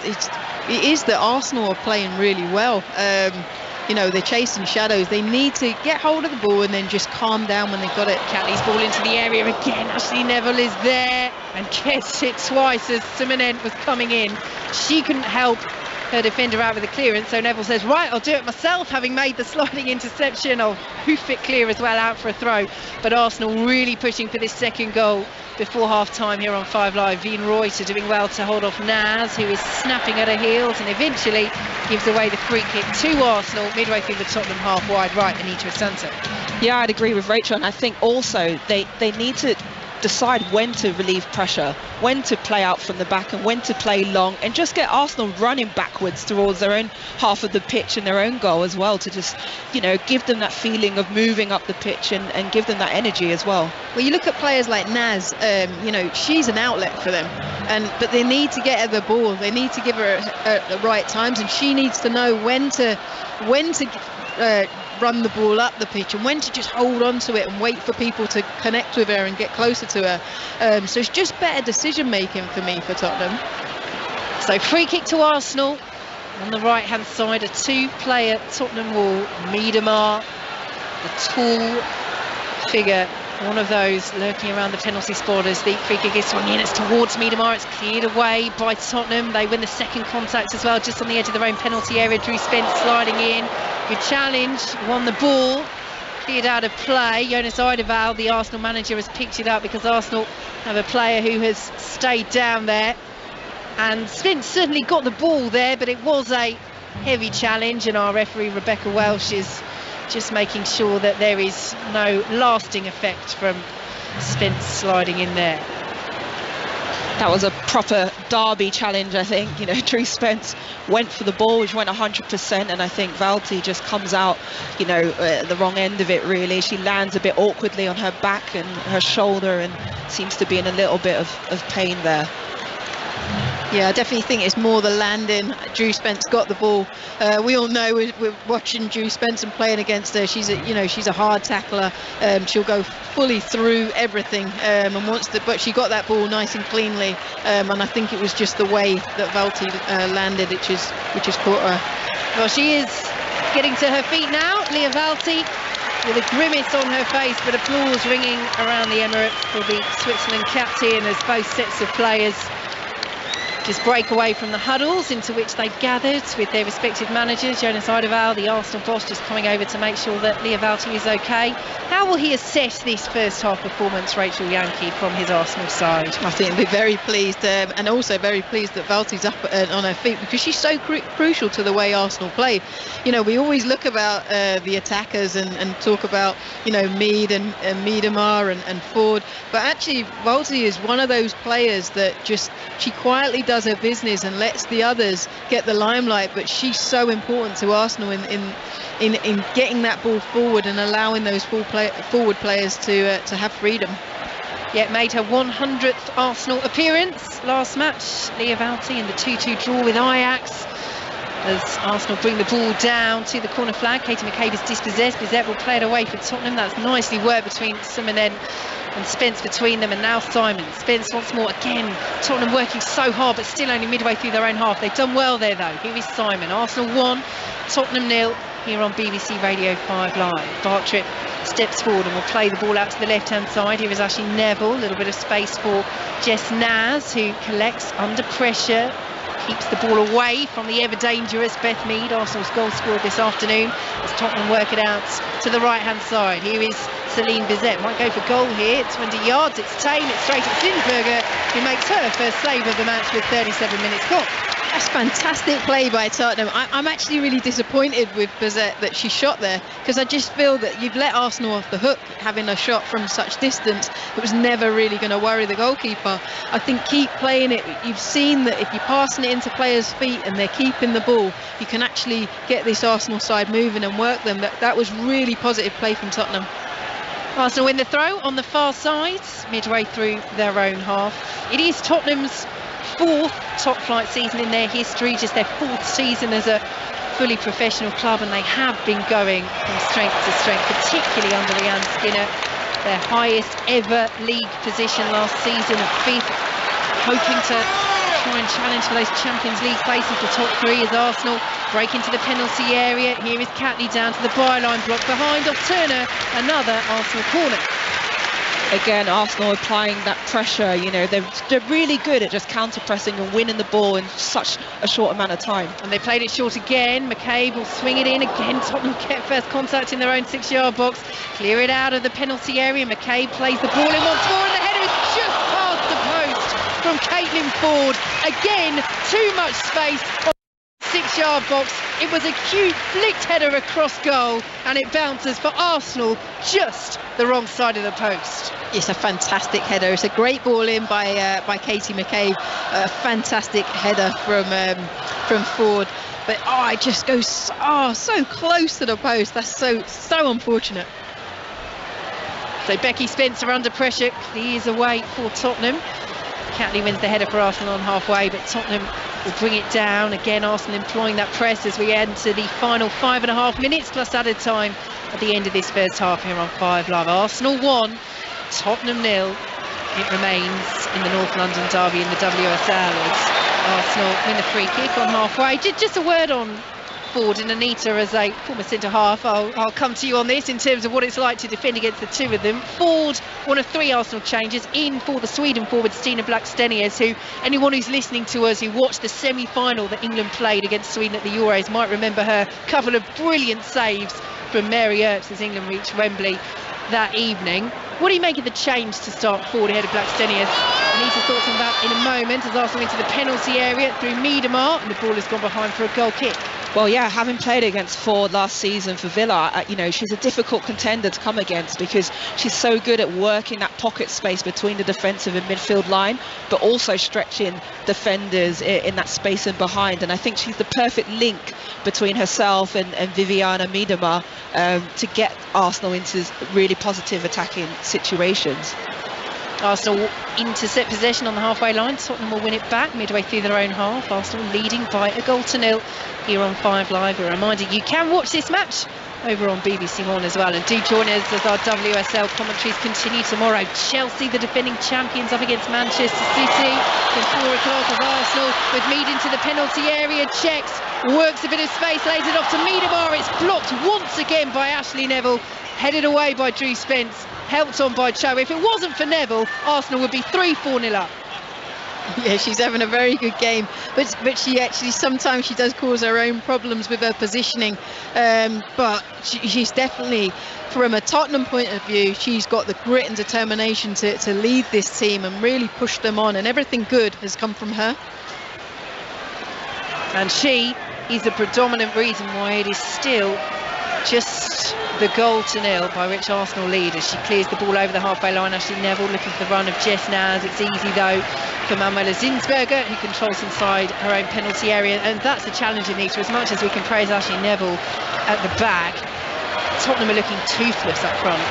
is that Arsenal are playing really well. They're chasing shadows. They need to get hold of the ball and then just calm down when they've got it. Catley's ball into the area again. Ashley Neville is there and gets it twice as Simonet was coming in. She couldn't help her defender out with a clearance, so Neville says, right, I'll do it myself, having made the sliding interception. I'll hoof it clear as well, out for a throw. But Arsenal really pushing for this second goal before half-time here on 5 Live. Veen Reuter doing well to hold off Naz, who is snapping at her heels, and eventually gives away the free kick to Arsenal midway through the Tottenham half wide right. Anita Asante. Yeah, I'd agree with Rachel, and I think also they need to decide when to relieve pressure, when to play out from the back and when to play long, and just get Arsenal running backwards towards their own half of the pitch and their own goal as well, to just, you know, give them that feeling of moving up the pitch and give them that energy as well. Well, you look at players like Naz, you know, she's an outlet for them, but they need to get her the ball, they need to give her at the right times, and she needs to know when to run the ball up the pitch and when to just hold on to it and wait for people to connect with her and get closer to her. So it's just better decision making for me for Tottenham. So free kick to Arsenal on the right hand side, a two-player Tottenham wall. Miedema, the tall figure, one of those lurking around the penalty spot as the free kick is swung in. It's towards Miedema, it's cleared away by Tottenham. They win the second contact as well, just on the edge of their own penalty area. Drew Spence sliding in, good challenge, won the ball, cleared out of play. Jonas Eidevall, the Arsenal manager, has picked it up because Arsenal have a player who has stayed down there, and Spence certainly got the ball there, but it was a heavy challenge, and our referee Rebecca Welsh is just making sure that there is no lasting effect from Spence sliding in there. That was a proper derby challenge, I think. You know, Drew Spence went for the ball, which went 100%, and I think Valti just comes out, you know, the wrong end of it, really. She lands a bit awkwardly on her back and her shoulder and seems to be in a little bit of pain there. Yeah, I definitely think it's more the landing. Drew Spence got the ball. We all know we're watching Drew Spence and playing against her. She's a hard tackler. She'll go fully through everything, and but she got that ball nice and cleanly. And I think it was just the way that Valti landed, which has caught her. Well, she is getting to her feet now, Leah Valti, with a grimace on her face, but applause ringing around the Emirates for the Switzerland captain as both sets of players just break away from the huddles into which they've gathered with their respective managers. Jonas Eidevall, the Arsenal boss, just coming over to make sure that Leah Valti is okay. How will he assess this first half performance, Rachel Yankee, from his Arsenal side? I think he'll be very pleased, and also very pleased that Valti's up on her feet, because she's so crucial to the way Arsenal played. You know, we always look about the attackers and talk about, you know, Mead and Miedema and Ford, but actually Valti is one of those players that she quietly does her business and lets the others get the limelight, but she's so important to Arsenal in getting that ball forward and allowing those forward players to have freedom. Yeah, made her 100th Arsenal appearance last match, Leah Valti, in the 2-2 draw with Ajax. As Arsenal bring the ball down to the corner flag, Katie McCabe is dispossessed. Bizet will play it away for Tottenham. That's nicely worked between Simonen and Spence between them, and now Simon. Spence once more again. Tottenham working so hard, but still only midway through their own half. They've done well there, though. Here is Simon. Arsenal 1, Tottenham 0. Here on BBC Radio 5 Live. Bartrip steps forward and will play the ball out to the left-hand side. Here is Ashley Neville. A little bit of space for Jess Naz, who collects under pressure. Keeps the ball away from the ever-dangerous Beth Mead, Arsenal's goal scorer this afternoon, as Tottenham work it out to the right-hand side. Here is Celine Bizet, might go for goal here, 20 yards, it's Tane, it's straight at Zinsberger, who makes her first save of the match with 37 minutes gone. That's fantastic play by Tottenham. I'm actually really disappointed with Bizet that she shot there, because I just feel that you've let Arsenal off the hook having a shot from such distance that was never really going to worry the goalkeeper. I think keep playing it. You've seen that if you're passing it into players' feet and they're keeping the ball, you can actually get this Arsenal side moving and work them. That was really positive play from Tottenham. Arsenal win the throw on the far side, midway through their own half. It is Tottenham's 4th top flight season in their history, just their 4th season as a fully professional club, and they have been going from strength to strength, particularly under Leanne Skinner. Their highest ever league position last season, 5th, hoping to try and challenge for those Champions League places. The top 3 as Arsenal break into the penalty area. Here is Catley down to the byline, block behind off Turner, another Arsenal corner. Again, Arsenal applying that pressure. You know, they're really good at just counter-pressing and winning the ball in such a short amount of time. And they played it short again. McCabe will swing it in again. Tottenham get first contact in their own 6-yard box. Clear it out of the penalty area. McCabe plays the ball in once more, and the header is just past the post from Caitlin Ford. Again, too much space on the 6-yard box. It was a cute flicked header across goal, and it bounces for Arsenal just the wrong side of the post. It's a fantastic header. It's a great ball in by Katie McCabe. A fantastic header from Ford. But it just goes so close to the post. That's so unfortunate. So Becky Spencer under pressure, clears away for Tottenham. Catley wins the header for Arsenal on halfway, but Tottenham will bring it down. Again, Arsenal employing that press as we enter the final 5.5 minutes plus added time at the end of this first half here on 5 Live. Arsenal 1, Tottenham 0. It remains in the North London derby in the WSL as Arsenal win the free kick on halfway. Just a word on Ford and Anita as a former centre half. I'll come to you on this in terms of what it's like to defend against the two of them. Ford, one of 3 Arsenal changes in for the Sweden forward Stina Blackstenius, who anyone who's listening to us who watched the semi-final that England played against Sweden at the Euros might remember her couple of brilliant saves from Mary Earps as England reached Wembley that evening. What do you make of the change to start Ford ahead of Blackstenius? Anita's thoughts on that in a moment as Arsenal into the penalty area through Miedemar, and the ball has gone behind for a goal kick. Well, yeah, having played against Ford last season for Villa, she's a difficult contender to come against because she's so good at working that pocket space between the defensive and midfield line, but also stretching defenders in that space and behind. And I think she's the perfect link between herself and Viviana Miedemar to get Arsenal into really positive attacking situations. Arsenal intercept possession on the halfway line. Tottenham will win it back midway through their own half. Arsenal leading by a goal to 0 here on 5 Live. A reminder, you can watch this match over on BBC One as well. And do join us as our WSL commentaries continue tomorrow. Chelsea, the defending champions, up against Manchester City. Then 4 o'clock as Arsenal with Mead into the penalty area. Checks, works a bit of space, lays it off to Miedemar. It's blocked once again by Ashley Neville. Headed away by Drew Spence, helped on by Cho. If it wasn't for Neville, Arsenal would be 3-4-0 up. Yeah, she's having a very good game, but she actually sometimes she does cause her own problems with her positioning. But she's definitely, from a Tottenham point of view, she's got the grit and determination to lead this team and really push them on, and everything good has come from her. And she is the predominant reason why it is still just the goal to 0 by which Arsenal lead as she clears the ball over the halfway line. Ashley Neville looking for the run of Jess Naz. It's easy though for Manuela Zinsberger, who controls inside her own penalty area, and that's the challenge, Anita. As much as we can praise Ashley Neville at the back, Tottenham are looking toothless up front.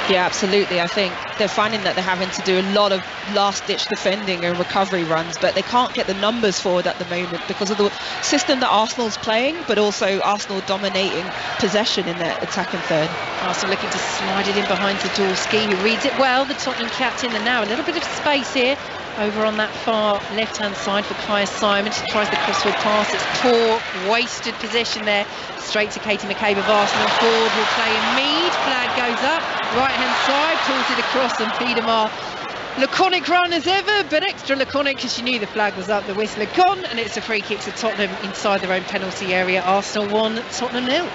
Yeah, absolutely. I think they're finding that they're having to do a lot of last-ditch defending and recovery runs, but they can't get the numbers forward at the moment because of the system that Arsenal's playing, but also Arsenal dominating possession in their attacking third. Arsenal looking to slide it in behind Zadorsky, who reads it well, the Tottenham captain, and now a little bit of space here over on that far left-hand side for Kaya Simon. She tries the crossfield pass. It's poor, wasted possession there. Straight to Katie McCabe of Arsenal. Ford will play in Mead. Flag goes up. Right-hand side, pulls it across, and Miedemar. Laconic run as ever, but extra laconic because she knew the flag was up. The whistle had gone, and it's a free kick to Tottenham inside their own penalty area. Arsenal 1, Tottenham 0.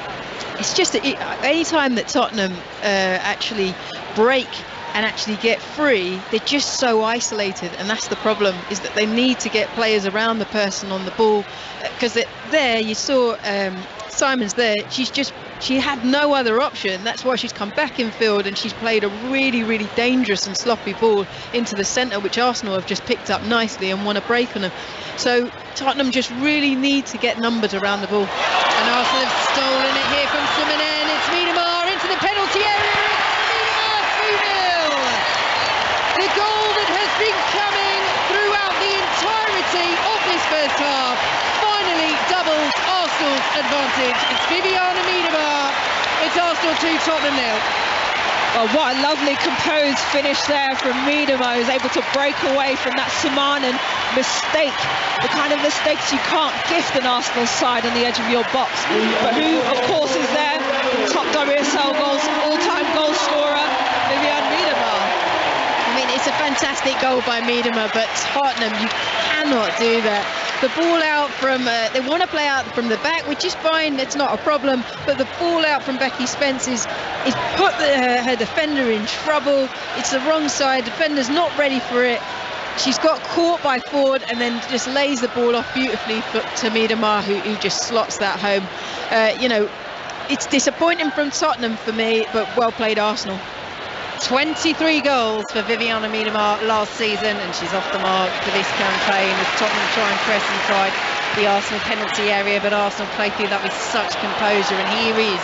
It's just any time that Tottenham actually break and actually get free, they're just so isolated, and that's the problem, is that they need to get players around the person on the ball, because there you saw Simon's there, she had no other option. That's why she's come back in field and she's played a really, really dangerous and sloppy ball into the centre, which Arsenal have just picked up nicely and won a break on them. So Tottenham just really need to get numbers around the ball. And Arsenal have stolen it here from Simonen. It's Miedemar into the penalty area. It's Miedemar 2-0. The goal that has been coming throughout the entirety of this first half finally doubles Arsenal's advantage. It's Viviana Miedemar. It's Arsenal 2, Tottenham 0. Well, what a lovely composed finish there from Miedemar, who's able to break away from that Simonen mistake, the kind of mistakes you can't gift an Arsenal side on the edge of your box, but who of course is there, top WSL goals, all-time goal scorer, Viviana Miedemar. I mean, it's a fantastic goal by Miedemar, but Tottenham, you cannot do that. The ball out from, they want to play out from the back, which is fine, it's not a problem, but the ball out from Becky Spence is put her defender in trouble. It's the wrong side, defender's not ready for it. she's got caught by Ford and then just lays the ball off beautifully to Miedema, who just slots that home. You know, it's disappointing from Tottenham for me, but well played Arsenal. 23 goals for Viviana Miedema last season, and she's off the mark for this campaign as Tottenham try and press inside the Arsenal penalty area, but Arsenal play through that with such composure. And here is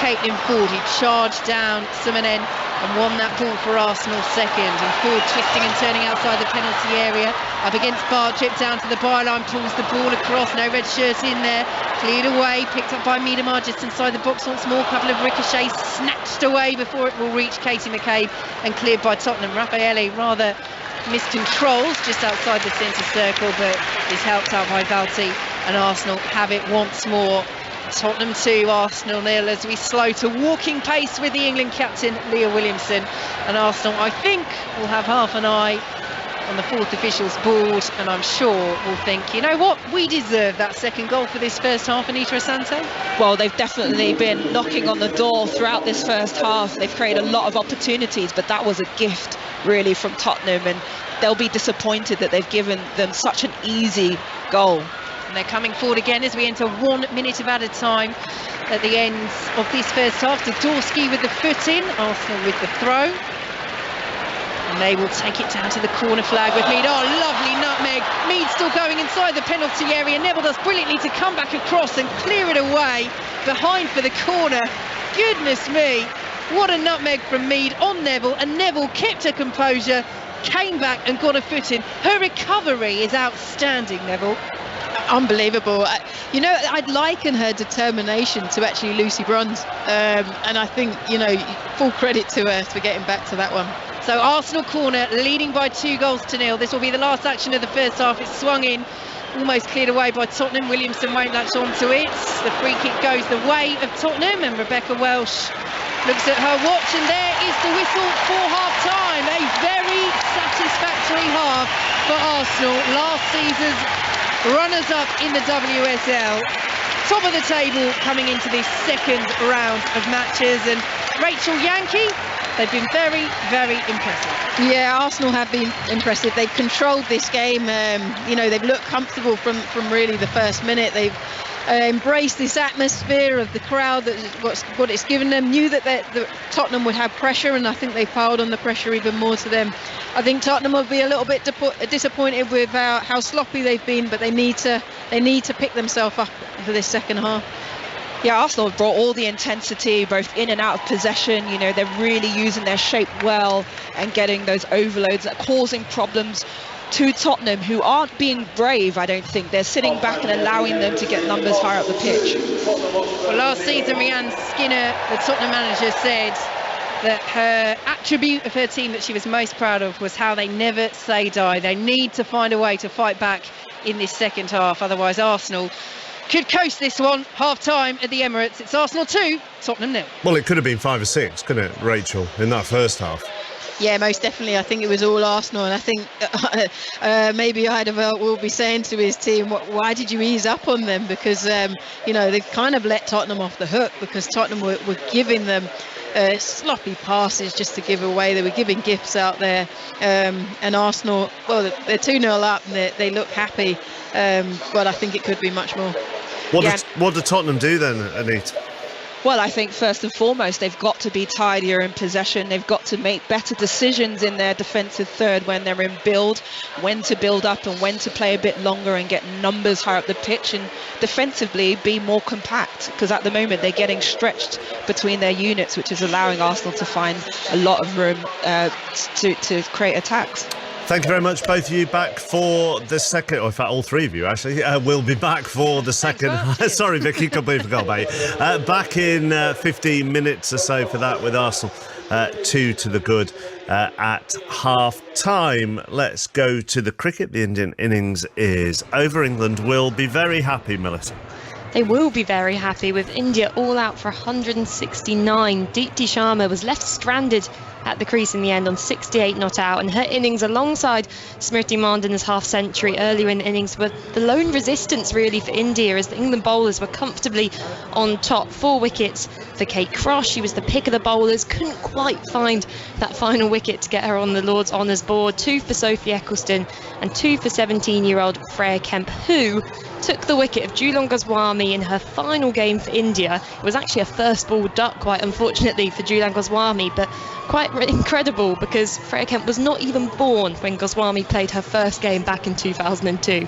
Caitlin Ford, who charged down Simonen and won that ball for Arsenal second. And Ford twisting and turning outside the penalty area, up against Bartrip, down to the byline, pulls the ball across, no red shirt in there, cleared away, picked up by Miedema just inside the box once more, couple of ricochets snatched away before it will reach Katie McCabe and cleared by Tottenham. Raffaele rather miscontrols just outside the centre circle, but is helped out by Valti, and Arsenal have it once more. Tottenham 2, Arsenal 0, as we slow to walking pace with the England captain Leah Williamson. And Arsenal, I think, will have half an eye on the fourth official's board, and I'm sure will think, you know what, we deserve that second goal for this first half, Anita Asante. Well, they've definitely been knocking on the door throughout this first half. They've created a lot of opportunities, but that was a gift really from Tottenham, and they'll be disappointed that they've given them such an easy goal. And they're coming forward again as we enter 1 minute of added time at the end of this first half. Zadorsky with the foot in, Arsenal with the throw. And they will take it down to the corner flag with Mead. Oh, lovely nutmeg. Mead still going inside the penalty area. Neville does brilliantly to come back across and clear it away behind for the corner. Goodness me, what a nutmeg from Mead on Neville. And Neville kept her composure, came back and got a foot in. Her recovery is outstanding, Neville. Unbelievable. You know, I'd liken her determination to actually Lucy Bronze, and I think, you know, full credit to her for getting back to that one. So Arsenal corner, leading by 2-0. This will be the last action of the first half. It's swung in, almost cleared away by Tottenham. Williamson won't latch onto it. The free kick goes the way of Tottenham, and Rebecca Welsh looks at her watch, and there is the whistle for half-time. A very satisfactory half for Arsenal, last season's runners-up in the WSL, top of the table coming into this second round of matches. And Rachel Yankee, they've been very, very impressive. Yeah, Arsenal have been impressive. They've controlled this game. You know, they've looked comfortable from really the first minute. They've embraced this atmosphere of the crowd, that's what it's given them. Knew that Tottenham would have pressure, and I think they piled on the pressure even more to them. I think Tottenham will be a little bit disappointed with how sloppy they've been, but they need to pick themselves up for this second half. Yeah, Arsenal have brought all the intensity both in and out of possession. You know, they're really using their shape well and getting those overloads that are causing problems to Tottenham, who aren't being brave. I don't think they're sitting back and allowing them to get numbers higher up the pitch. Well, last season Rianne Skinner, the Tottenham manager, said that her attribute of her team that she was most proud of was how they never say die. They need to find a way to fight back in this second half, otherwise Arsenal could coast this one. Half time at the Emirates. It's Arsenal 2, Tottenham 0. Well, it could have been 5 or 6, couldn't it, Rachel, in that first half? Yeah, most definitely. I think it was all Arsenal, and I think maybe Eideveld will be saying to his team, why did you ease up on them? Because, you know, they kind of let Tottenham off the hook, because Tottenham were giving them sloppy passes just to give away. They were giving gifts out there, and Arsenal, well, they're 2-0 up and they look happy, but I think it could be much more. What did Tottenham do then, Anita? Well, I think first and foremost, they've got to be tidier in possession. They've got to make better decisions in their defensive third when they're in build, when to build up and when to play a bit longer and get numbers higher up the pitch, and defensively be more compact, because at the moment they're getting stretched between their units, which is allowing Arsenal to find a lot of room to create attacks. Thank you very much, both of you. Back for the second, or in fact all three of you actually, will be back for the second. Sorry Vicky, completely forgot about you. Back in 15 minutes or so for that, with Arsenal 2 to the good at half time. Let's go to the cricket. The Indian innings is over. England will be very happy, Melissa. They will be very happy, with India all out for 169. Deepti Sharma was left stranded at the crease in the end on 68 not out, and her innings alongside Smriti Mandana's half-century earlier in the innings were the lone resistance really for India, as the England bowlers were comfortably on top. 4 wickets for Kate Cross. She was the pick of the bowlers, couldn't quite find that final wicket to get her on the Lord's Honours board. 2 for Sophie Eccleston and 2 for 17-year-old Freya Kemp, who took the wicket of Jhulan Goswami in her final game for India. It was actually a first ball duck, quite unfortunately for Jhulan Goswami, but quite incredible because Freya Kemp was not even born when Goswami played her first game back in 2002.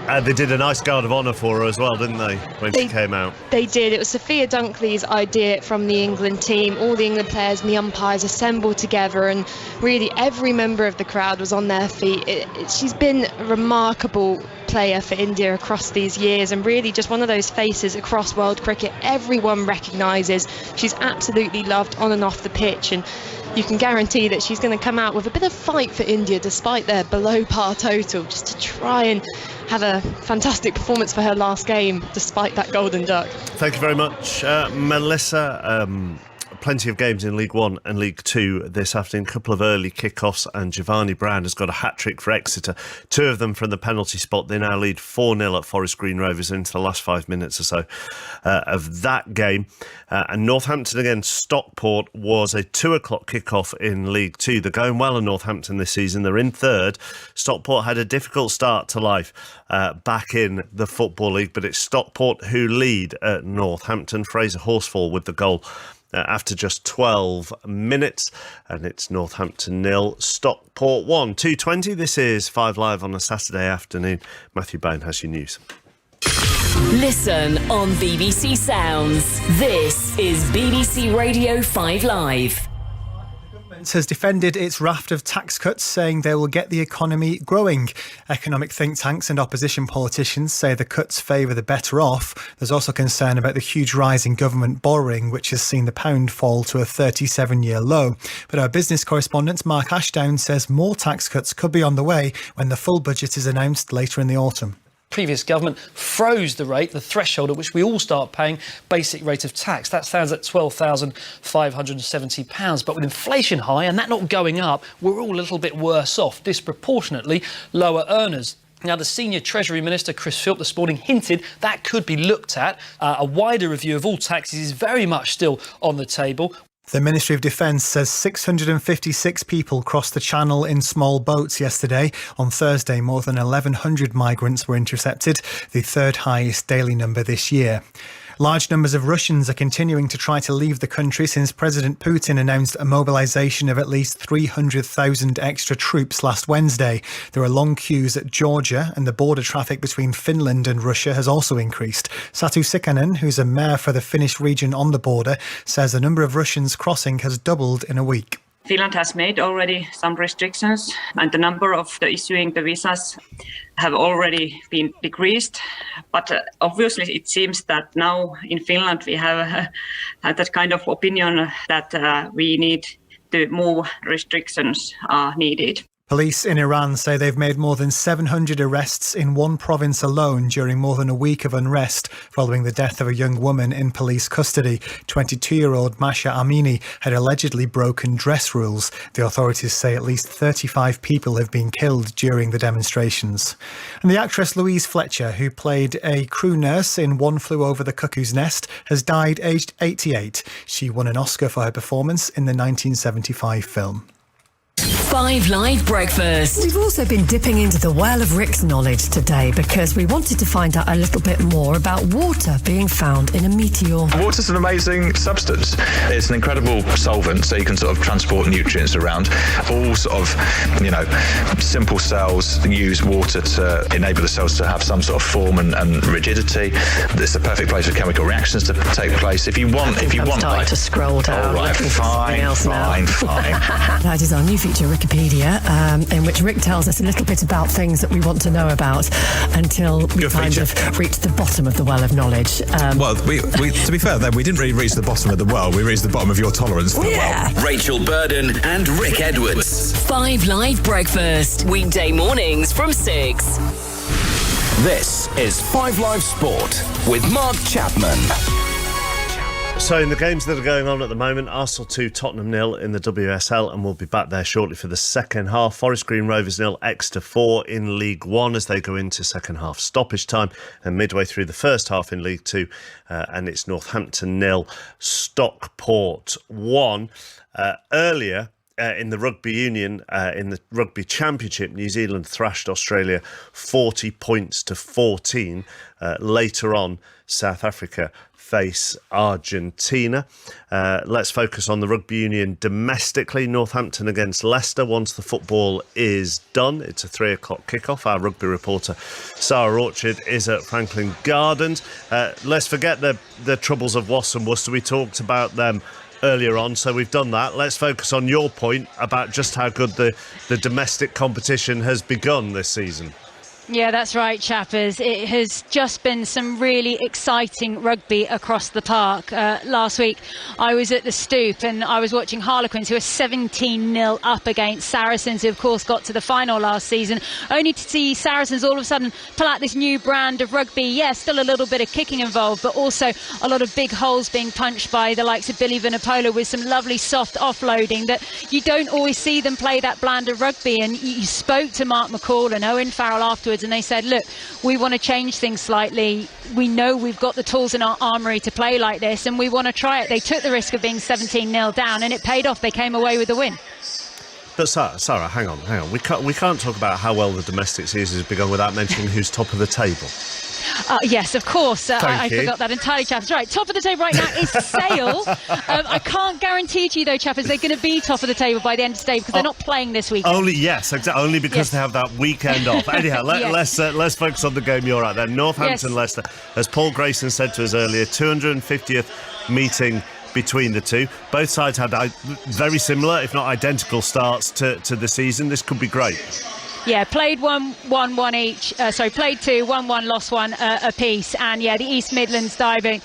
And they did a nice guard of honour for her as well, didn't they, when she came out? They did. It was Sophia Dunkley's idea from the England team. All the England players and the umpires assembled together, and really every member of the crowd was on their feet. She's been a remarkable player for India across these years, and really just one of those faces across world cricket everyone recognises. She's absolutely loved on and off the pitch, and you can guarantee that she's going to come out with a bit of fight for India despite their below par total, just to try and have a fantastic performance for her last game despite that golden duck. Thank you very much, Melissa. Plenty of games in League One and League Two this afternoon. A couple of early kickoffs, and Giovanni Brown has got a hat-trick for Exeter. 2 of them from the penalty spot. They now lead 4-0 at Forest Green Rovers into the last 5 minutes or so of that game. And Northampton against Stockport was a 2 o'clock kickoff in League Two. They're going well in Northampton this season. They're in 3rd. Stockport had a difficult start to life back in the Football League, but it's Stockport who lead at Northampton. Fraser Horsfall with the goal after just 12 minutes, and it's Northampton 0, Stockport 1. 2:20, this is 5 Live on a Saturday afternoon. Matthew Bone has your news. Listen on BBC Sounds. This is BBC Radio 5 Live. Has defended its raft of tax cuts, saying they will get the economy growing. Economic think tanks and opposition politicians say the cuts favour the better off. There's also concern about the huge rise in government borrowing, which has seen the pound fall to a 37-year low. But our business correspondent Mark Ashdown says more tax cuts could be on the way when the full budget is announced later in the autumn. Previous government froze the rate, the threshold at which we all start paying basic rate of tax. That stands at £12,570. But with inflation high and that not going up, we're all a little bit worse off, disproportionately lower earners. Now, the senior Treasury Minister, Chris Philp, this morning hinted that could be looked at. A wider review of all taxes is very much still on the table. The Ministry of Defence says 656 people crossed the Channel in small boats yesterday. On Thursday, more than 1,100 migrants were intercepted, the 3rd highest daily number this year. Large numbers of Russians are continuing to try to leave the country since President Putin announced a mobilisation of at least 300,000 extra troops last Wednesday. There are long queues at Georgia, and the border traffic between Finland and Russia has also increased. Satu Sikkanen, who's a mayor for the Finnish region on the border, says the number of Russians crossing has doubled in a week. Finland has made already some restrictions, and the number of the issuing the visas have already been decreased. But obviously it seems that now in Finland we have that kind of opinion that we need to more restrictions are needed. Police in Iran say they've made more than 700 arrests in one province alone during more than a week of unrest following the death of a young woman in police custody. 22-year-old Masha Amini had allegedly broken dress rules. The authorities say at least 35 people have been killed during the demonstrations. And the actress Louise Fletcher, who played a crew nurse in One Flew Over the Cuckoo's Nest, has died aged 88. She won an Oscar for her performance in the 1975 film. 5 Live Breakfast. We've also been dipping into the well of Rick's knowledge today because we wanted to find out a little bit more about water being found in a meteor. Water's an amazing substance. It's an incredible solvent, so you can sort of transport nutrients around. All sort of, simple cells use water to enable the cells to have some sort of form and rigidity. It's the perfect place for chemical reactions to take place. If you want, starting to scroll down. All right, fine. That is our new feature, Wikipedia, in which Rick tells us a little bit about things that we want to know about until we kind of reach the bottom of the well of knowledge. Well, we to be fair, then we didn't really reach the bottom of the well. We reached the bottom of your tolerance for the well. Rachel Burden and Rick Edwards. 5 Live Breakfast. Weekday mornings from 6. This is 5 Live Sport with Mark Chapman. So in the games that are going on at the moment, Arsenal 2, Tottenham 0 in the WSL, and we'll be back there shortly for the second half. Forest Green Rovers 0, Exeter 4 in League 1 as they go into second half stoppage time, and midway through the first half in League 2, and it's Northampton 0, Stockport 1. Earlier in the Rugby Union, in the Rugby Championship, New Zealand thrashed Australia 40 points to 14. Later on, South Africa face Argentina. Let's focus on the Rugby Union domestically. Northampton against Leicester. Once the football is done, it's a 3 o'clock kickoff. Our rugby reporter Sarah Orchard is at Franklin Gardens. Let's forget the troubles of Wasps and Worcester. We talked about them earlier on, so we've done that. Let's focus on your point about just how good the domestic competition has begun this season. Yeah, that's right, chappers. It has just been some really exciting rugby across the park. Last week, I was at the Stoop and I was watching Harlequins, who are 17-0 up against Saracens, who of course got to the final last season, only to see Saracens all of a sudden pull out this new brand of rugby. Yeah, still a little bit of kicking involved, but also a lot of big holes being punched by the likes of Billy Vunipola, with some lovely soft offloading that you don't always see them play that brand of rugby. And you spoke to Mark McCall and Owen Farrell afterwards, and they said, look, we want to change things slightly. We know we've got the tools in our armoury to play like this, and we want to try it. They took the risk of being 17-0 down, and it paid off. They came away with the win. But Sarah, hang on. We can't talk about how well the domestic season has begun without mentioning who's top of the table. Yes, of course. I forgot that entirely, chappers. Right, top of the table right now is Sale. I can't guarantee to you, though, chappers, they're going to be top of the table by the end of today because they're not playing this weekend. Only because they have that weekend off. Anyhow, let's focus on the game you're at then. Northampton Leicester, as Paul Grayson said to us earlier, 250th meeting between the two. Both sides had very similar, if not identical, starts to the season. This could be great. Yeah, played 1-1 each. Played 2, 1-1, lost 1 apiece. And yeah, the East Midlands derby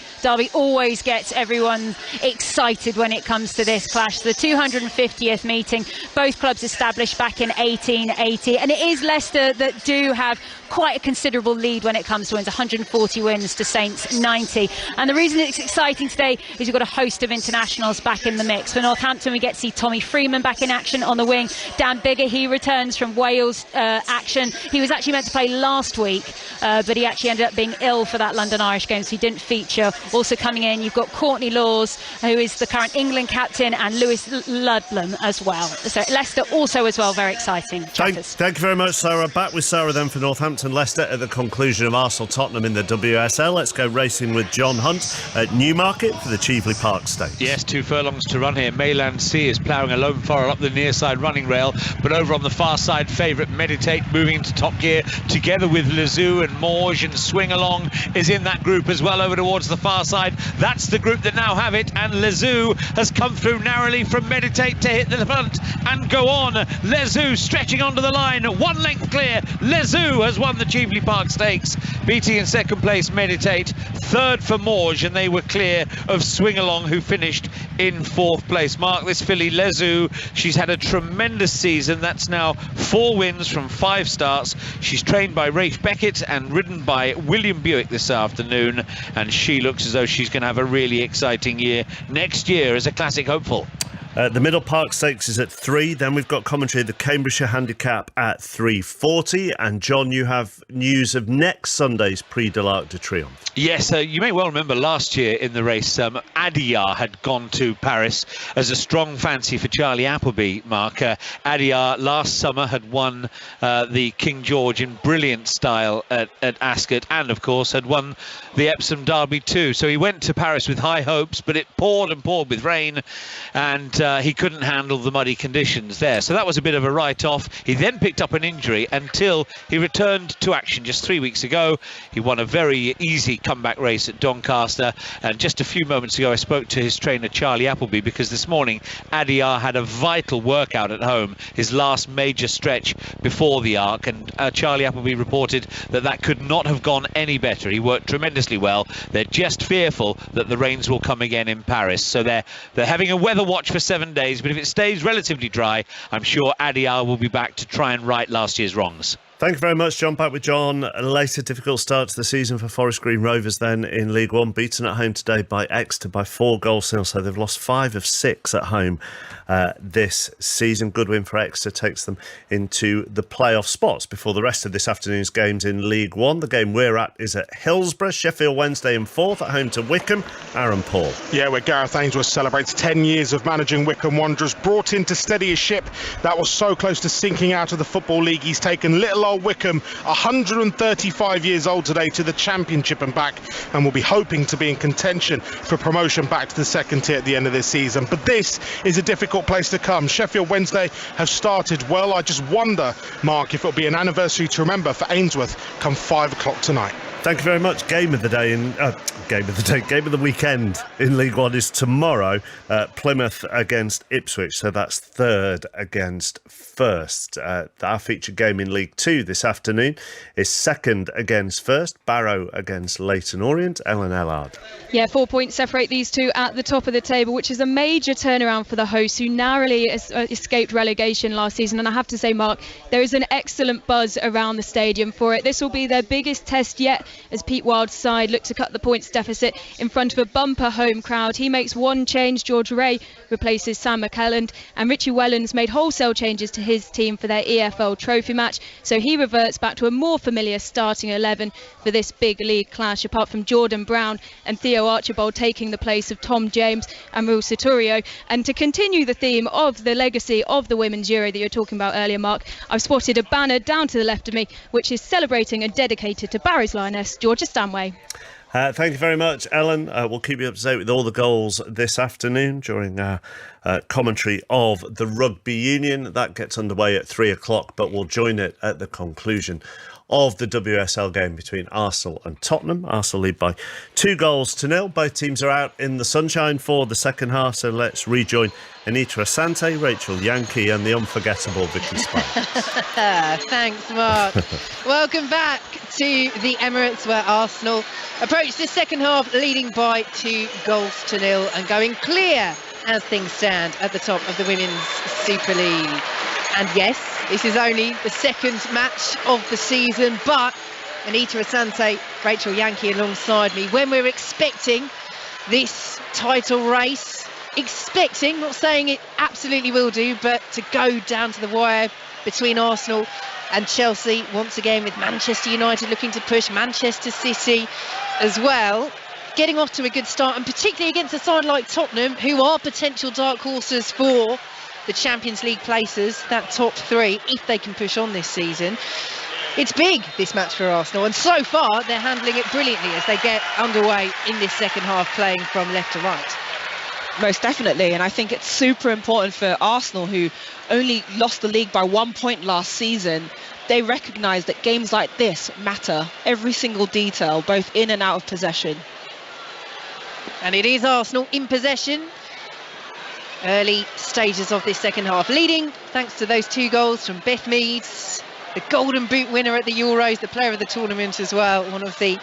always gets everyone excited when it comes to this clash. The 250th meeting, both clubs established back in 1880, and it is Leicester that do have quite a considerable lead when it comes to wins, 140 wins to Saints 90. And the reason it's exciting today is you've got a host of internationals back in the mix. For Northampton, we get to see Tommy Freeman back in action on the wing. Dan Biggar, he returns from Wales action. He was actually meant to play last week, but he actually ended up being ill for that London Irish game, so he didn't feature. Also coming in, you've got Courtney Laws, who is the current England captain, and Lewis Ludlam as well. So Leicester also as well, very exciting. Thank you very much, Sarah. Back with Sarah then for Northampton Leicester at the conclusion of Arsenal Tottenham in the WSL. Let's go racing with John Hunt at Newmarket for the Cheveley Park Stakes. Yes, 2 furlongs to run here. Mayland Sea is ploughing a lone furrow up the near side running rail, but over on the far side, favourite Meditate moving into top gear together with Lazou, and Morge and Swing Along is in that group as well over towards the far side. That's the group that now have it, and Lazou has come through narrowly from Meditate to hit the front and go on. Lazou stretching onto the line, 1 length clear. Lazou has won the Cheveley Park Stakes, beating in second place Meditate, third for Morge, and they were clear of Swing Along, who finished in 4th place. Mark this filly Lazou, she's had a tremendous season. That's now 4 wins from 5 starts. She's trained by Rafe Beckett and ridden by William Buick this afternoon, and she looks as though she's going to have a really exciting year next year as a classic hopeful. The Middle Park Stakes is at 3. Then we've got commentary of the Cambridgeshire Handicap at 3:40. And John, you have news of next Sunday's Prix de l'Arc de Triomphe. Yes, you may well remember last year in the race, Adiyar had gone to Paris as a strong fancy for Charlie Appleby, Mark. Adiyar last summer had won the King George in brilliant style at Ascot, and of course had won the Epsom Derby too. So he went to Paris with high hopes, but it poured and poured with rain, and he couldn't handle the muddy conditions there. So that was a bit of a write-off. He then picked up an injury until he returned to action just 3 weeks ago. He won a very easy comeback race at Doncaster, and just a few moments ago I spoke to his trainer Charlie Appleby, because this morning Adiyar had a vital workout at home, his last major stretch before the Arc, and Charlie Appleby reported that could not have gone any better. He worked tremendously well. They're just fearful that the rains will come again in Paris, so they're having a weather watch for 7 days, but if it stays relatively dry, I'm sure Adiyar will be back to try and right last year's wrongs. Thank you very much, John. Back with John later. Difficult start to the season for Forest Green Rovers then in League One. Beaten at home today by Exeter by 4 goals to nil. So they've lost 5 of 6 at home this season. Good win for Exeter takes them into the playoff spots before the rest of this afternoon's games in League One. The game we're at is at Hillsborough. Sheffield Wednesday in 4th at home to Wycombe. Aaron Paul. Yeah, where Gareth Ainsworth celebrates 10 years of managing Wycombe Wanderers. Brought in to steady a ship that was so close to sinking out of the Football League. He's taken little old Wycombe, 135 years old today, to the Championship and back, and will be hoping to be in contention for promotion back to the second tier at the end of this season. But this is a difficult place to come. Sheffield Wednesday have started well. I just wonder, Mark, if it'll be an anniversary to remember for Ainsworth come 5 o'clock tonight. Thank you very much. Game of the weekend in League One is tomorrow. Plymouth against Ipswich, so that's 3rd against 1st. Our featured game in League 2 this afternoon is 2nd against 1st. Barrow against Leyton Orient. Ellen Ellard. Yeah, 4 points separate these two at the top of the table, which is a major turnaround for the hosts, who narrowly escaped relegation last season. And I have to say, Mark, there is an excellent buzz around the stadium for it. This will be their biggest test yet, as Pete Wild's side look to cut the points deficit in front of a bumper home crowd. He makes one change. George Ray replaces Sam McClelland, and Richie Wellens made wholesale changes to his team for their EFL trophy match, so he reverts back to a more familiar starting 11 for this big league clash, apart from Jordan Brown and Theo Archibald taking the place of Tom James and Will Saturio. And to continue the theme of the legacy of the Women's Euro that you were talking about earlier, Mark, I've spotted a banner down to the left of me which is celebrating and dedicated to Barry's lioness Georgia Stanway. Thank you very much, Ellen. We'll keep you up to date with all the goals this afternoon during our commentary of the Rugby Union. That gets underway at 3 o'clock, but we'll join it at the conclusion of the WSL game between Arsenal and Tottenham. Arsenal lead by 2 goals to nil. Both teams are out in the sunshine for the second half, so let's rejoin Anita Asante, Rachel Yankee and the unforgettable Vicky Spike. Thanks, Mark. Welcome back to the Emirates, where Arsenal approach the second half leading by 2 goals to nil and going clear as things stand at the top of the Women's Super League. And yes, this is only the second match of the season, but Anita Asante, Rachel Yankee alongside me, when we're expecting this title race, not saying it absolutely will do, but to go down to the wire between Arsenal and Chelsea, once again with Manchester United looking to push, Manchester City as well, getting off to a good start, and particularly against a side like Tottenham, who are potential dark horses for the Champions League places, that top 3, if they can push on this season. It's big, this match for Arsenal, and so far they're handling it brilliantly as they get underway in this second half, playing from left to right. Most definitely, and I think it's super important for Arsenal, who only lost the league by 1 point last season. They recognise that games like this matter, every single detail, both in and out of possession. And it is Arsenal in possession. Early stages of this second half, leading thanks to those 2 goals from Beth Meads, the Golden Boot winner at the Euros, the player of the tournament as well, one of the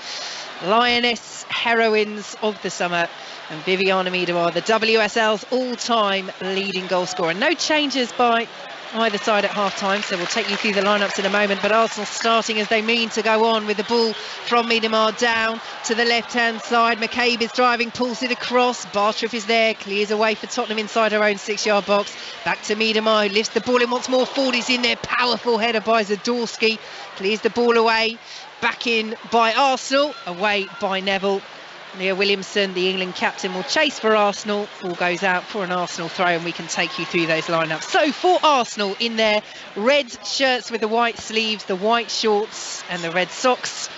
Lioness heroines of the summer, and Viviana Miedema, the WSL's all-time leading goal scorer. No changes by either side at half-time, so we'll take you through the lineups in a moment, but Arsenal starting as they mean to go on with the ball from Miedema down to the left-hand side. McCabe is driving, pulls it across, Bartriff is there, clears away for Tottenham inside her own 6-yard box, back to Miedema, who lifts the ball in once more, Ford is in there, powerful header by Zadorsky, clears the ball away, back in by Arsenal, away by Neville. Leah Williamson, the England captain, will chase for Arsenal. Ball goes out for an Arsenal throw, and we can take you through those lineups. So for Arsenal, in their red shirts with the white sleeves, the white shorts and the red socks,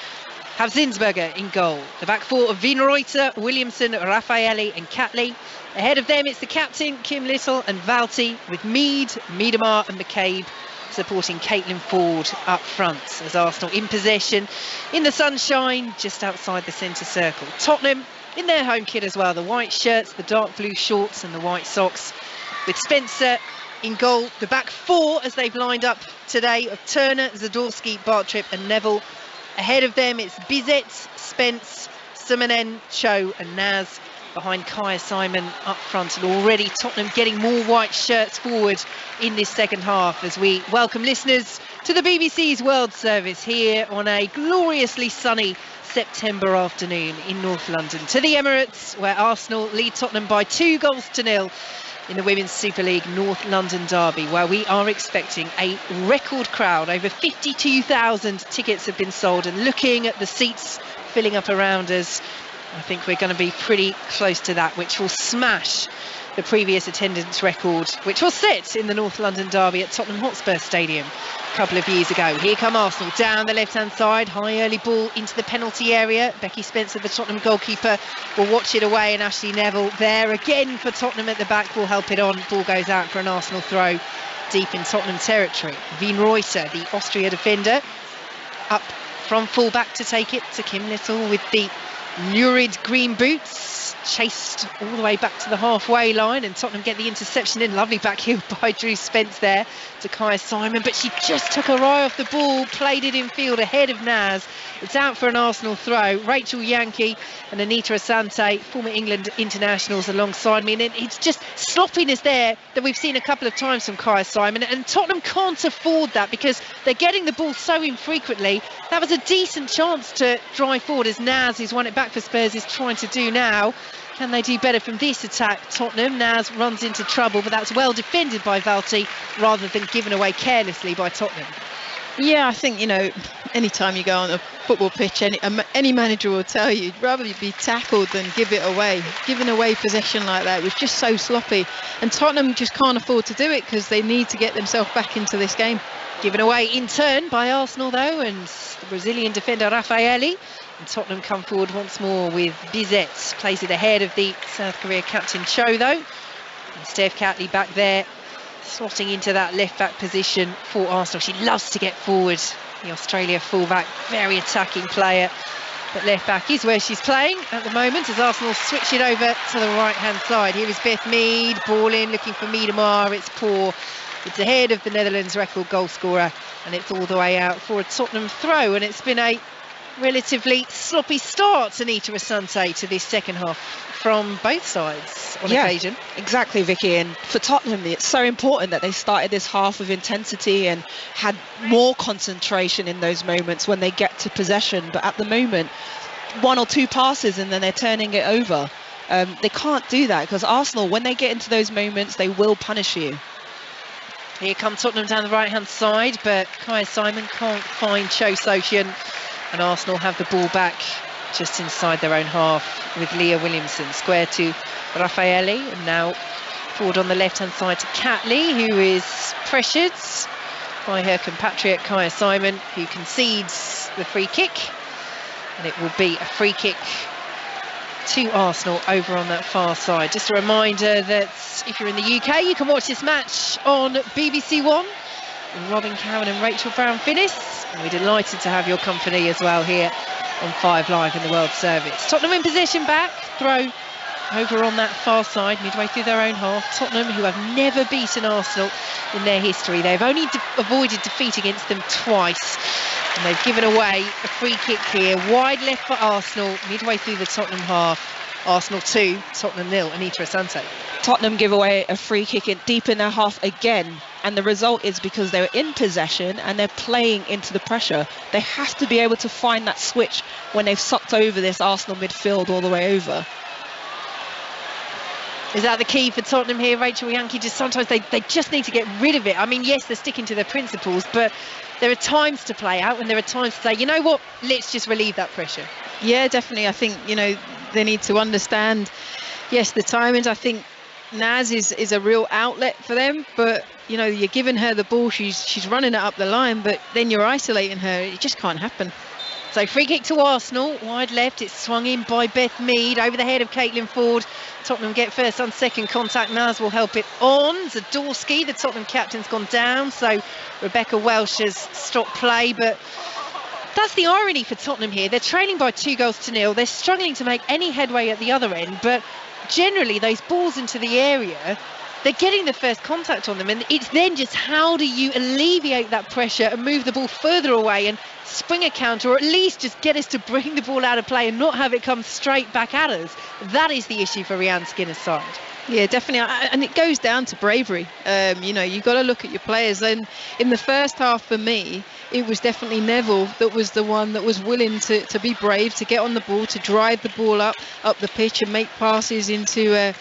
have Zinsberger in goal. The back 4 of Wienreuter, Williamson, Raffaelli and Catley. Ahead of them, it's the captain, Kim Little and Valti, with Mead, Miedema and McCabe supporting Caitlin Ford up front, as Arsenal in possession in the sunshine just outside the centre circle. Tottenham in their home kit as well, the white shirts, the dark blue shorts and the white socks, with Spencer in goal. The back 4 as they've lined up today of Turner, Zadorsky, Bartripp and Neville. Ahead of them it's Bizet, Spence, Simonen, Cho and Naz. behind Kaya Simon up front, and already Tottenham getting more white shirts forward in this second half as we welcome listeners to the BBC's World Service here on a gloriously sunny September afternoon in North London, to the Emirates, where Arsenal lead Tottenham by 2-0 in the Women's Super League North London derby, where we are expecting a record crowd. Over 52,000 tickets have been sold, and looking at the seats filling up around us, I think we're going to be pretty close to that, which will smash the previous attendance record, which was set in the North London derby at Tottenham Hotspur Stadium a couple of years ago. Here come Arsenal down the left-hand side, high early ball into the penalty area. Becky Spencer, the Tottenham goalkeeper, will watch it away, and Ashley Neville there again for Tottenham at the back will help it on. Ball goes out for an Arsenal throw deep in Tottenham territory. Veen Reuter, the Austria defender, up from full-back to take it to Kim Little with the lurid green boots, chased all the way back to the halfway line, and Tottenham get the interception in. Lovely back heel by Drew Spence there to Kaya Simon, but she just took her eye off the ball, played it in field ahead of Naz. It's out for an Arsenal throw. Rachel Yankee and Anita Asante, former England internationals, alongside me, and it's just sloppiness there that we've seen a couple of times from Kaya Simon, and Tottenham can't afford that because they're getting the ball so infrequently. That was a decent chance to drive forward, as Naz, who's won it back for Spurs, is trying to do now. Can they do better from this attack? Tottenham. Naz runs into trouble, but that's well defended by Valti rather than given away carelessly by Tottenham. Yeah, I think, any time you go on a football pitch, any manager will tell you, you'd rather be tackled than give it away. Giving away possession like that was just so sloppy, and Tottenham just can't afford to do it because they need to get themselves back into this game. Given away in turn by Arsenal though, and the Brazilian defender Raffaelli. And Tottenham come forward once more with Bizet, plays it ahead of the South Korea captain Cho though. And Steph Catley back there, slotting into that left back position for Arsenal. She loves to get forward, the Australia fullback, very attacking player, but left back is where she's playing at the moment as Arsenal switch it over to the right hand side. Here is Beth Mead, ball in, looking for Miedemar. It's poor. It's ahead of the Netherlands record goal scorer, and it's all the way out for a Tottenham throw, and it's been a relatively sloppy start, Anita Asante, to this second half from both sides on occasion. Exactly, Vicky, and for Tottenham it's so important that they started this half with intensity and had more concentration in those moments when they get to possession, but at the moment one or two passes and then they're turning it over. They can't do that because Arsenal, when they get into those moments, they will punish you. Here come Tottenham down the right hand side, but Kaya Simon can't find Cho Sochian, and Arsenal have the ball back just inside their own half with Leah Williamson. Square to Raffaelli, and now forward on the left hand side to Catley, who is pressured by her compatriot Kaya Simon, who concedes the free kick, and it will be a free kick to Arsenal over on that far side. Just a reminder that if you're in the UK, you can watch this match on BBC One with Robin Cowan and Rachel Brown-Finnis, and we're delighted to have your company as well here on 5 Live in the World Service. Tottenham in possession back, throw over on that far side, midway through their own half. Tottenham, who have never beaten Arsenal in their history, they've only avoided defeat against them twice, and they've given away a free kick here, wide left for Arsenal, midway through the Tottenham half. Arsenal 2, Tottenham 0. Anita Asante. Tottenham give away a free kick deep in their half again, and the result is because they're in possession and they're playing into the pressure. They have to be able to find that switch when they've sucked over this Arsenal midfield all the way over. Is that the key for Tottenham here, Rachel Yankee? Just sometimes they just need to get rid of it. I mean, yes, they're sticking to their principles, but there are times to play out and there are times to say, you know what, let's just relieve that pressure. Yeah, definitely. I think, they need to understand, yes, the timings. I think Naz is a real outlet for them, but, you're giving her the ball, she's running it up the line, but then you're isolating her. It just can't happen. So free kick to Arsenal, wide left, it's swung in by Beth Mead, over the head of Caitlin Ford. Tottenham get first on second contact, Naz will help it on. Zadorsky, the Tottenham captain's gone down, so Rebecca Welsh has stopped play, but that's the irony for Tottenham here. They're trailing by 2-0. They're struggling to make any headway at the other end, but generally those balls into the area, they're getting the first contact on them, and it's then just how do you alleviate that pressure and move the ball further away and spring a counter, or at least just get us to bring the ball out of play and not have it come straight back at us. That is the issue for Rhiannon Skinner's side. Yeah, definitely, and it goes down to bravery. You've got to look at your players. And in the first half, for me, it was definitely Neville that was the one that was willing to be brave, to get on the ball, to drive the ball up the pitch and make passes into.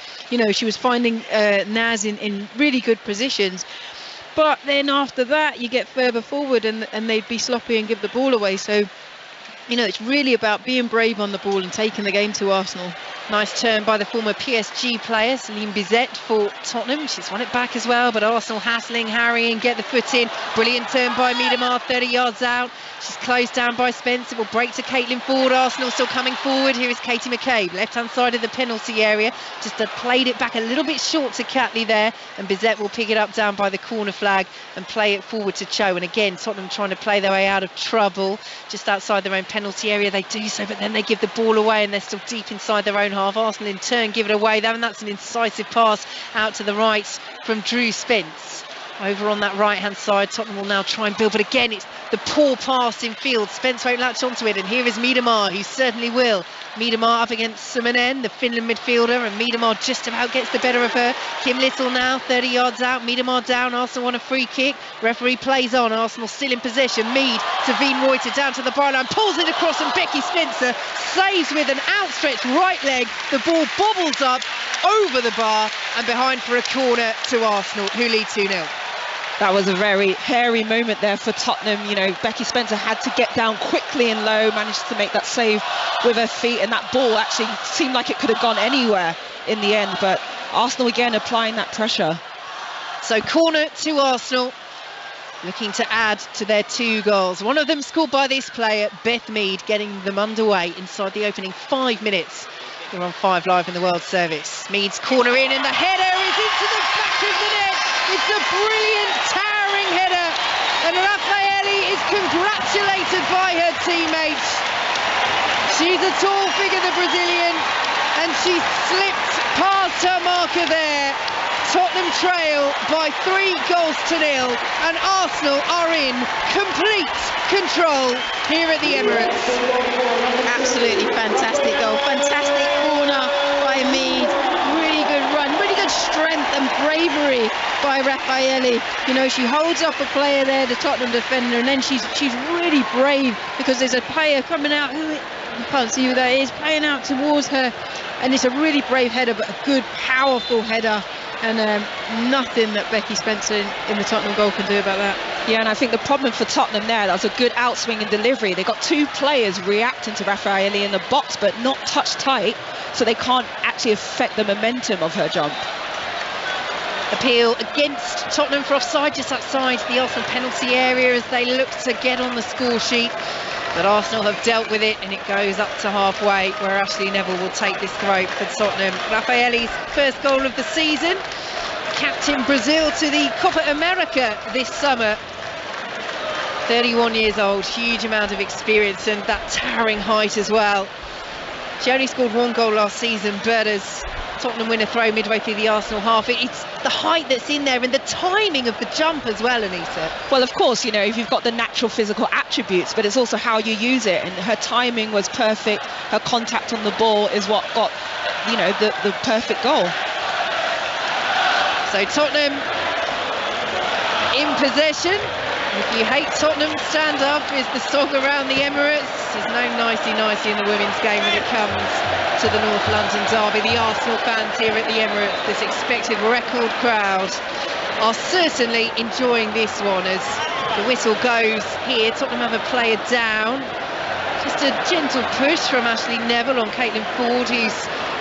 She was finding Naz in really good positions. But then after that, you get further forward and they'd be sloppy and give the ball away. So, it's really about being brave on the ball and taking the game to Arsenal. Nice turn by the former PSG player, Celine Bizet, for Tottenham. She's won it back as well, but Arsenal hassling, harrying, get the foot in. Brilliant turn by Miedemar, 30 yards out. She's closed down by Spence. It will break to Caitlin Ford. Arsenal still coming forward. Here is Katie McCabe, left-hand side of the penalty area. Just played it back a little bit short to Catley there, and Bizet will pick it up down by the corner flag and play it forward to Cho. And again, Tottenham trying to play their way out of trouble just outside their own penalty area. They do so, but then they give the ball away and they're still deep inside their own half. Arsenal in turn give it away, and that's an incisive pass out to the right from Drew Spence. Over on that right-hand side, Tottenham will now try and build, but again, it's the poor pass in field. Spence won't latch onto it, and here is Miedemar, who certainly will. Miedemar up against Simonen, the Finland midfielder, and Miedemar just about gets the better of her. Kim Little now, 30 yards out. Miedemar down. Arsenal on a free kick. Referee plays on. Arsenal still in possession. Mead to Veen Reuter down to the byline, pulls it across, and Becky Spencer saves with an outstretched right leg. The ball bobbles up over the bar and behind for a corner to Arsenal, who lead 2-0. That was a very hairy moment there for Tottenham. Becky Spencer had to get down quickly and low, managed to make that save with her feet, and that ball actually seemed like it could have gone anywhere in the end, but Arsenal again applying that pressure. So corner to Arsenal, looking to add to their 2 goals. One of them scored by this player, Beth Mead, getting them underway inside the opening 5 minutes. We're on 5 Live in the World Service. Mead's corner in, and the header is into the back of the net. It's a brilliant, towering header, and Raffaelli is congratulated by her teammates. She's a tall figure, the Brazilian, and she slipped past her marker there. Tottenham trail by 3-0, and Arsenal are in complete control here at the Emirates. Absolutely fantastic goal, fantastic corner by Mead. Really good run, really good strength and bravery by Raffaelli. She holds up a player there, the Tottenham defender, and then she's really brave because there's a player coming out who you can't see who that is, playing out towards her, and it's a really brave header, but a good, powerful header. And nothing that Becky Spencer in the Tottenham goal can do about that. Yeah, and I think the problem for Tottenham there, that was a good outswing and delivery. They got 2 players reacting to Raffaelli in the box, but not touch tight, so they can't actually affect the momentum of her jump. Appeal against Tottenham for offside, just outside the Arsenal penalty area as they look to get on the score sheet. But Arsenal have dealt with it, and it goes up to halfway, where Ashley Neville will take this throw for Tottenham. Raffaelli's first goal of the season. Captain Brazil to the Copa America this summer. 31 years old, huge amount of experience and that towering height as well. She only scored 1 goal last season, but as Tottenham win a throw midway through the Arsenal half, it's the height that's in there and the timing of the jump as well, Anita. Well, of course, if you've got the natural physical attributes, but it's also how you use it, and her timing was perfect. Her contact on the ball is what got, the perfect goal. So Tottenham in possession. If you hate Tottenham, stand up is the song around the Emirates. There's no nicey-nicey in the women's game when it comes to the North London derby. The Arsenal fans here at the Emirates, this expected record crowd, are certainly enjoying this one as the whistle goes here. Tottenham have a player down. Just a gentle push from Ashley Neville on Caitlin Ford, who's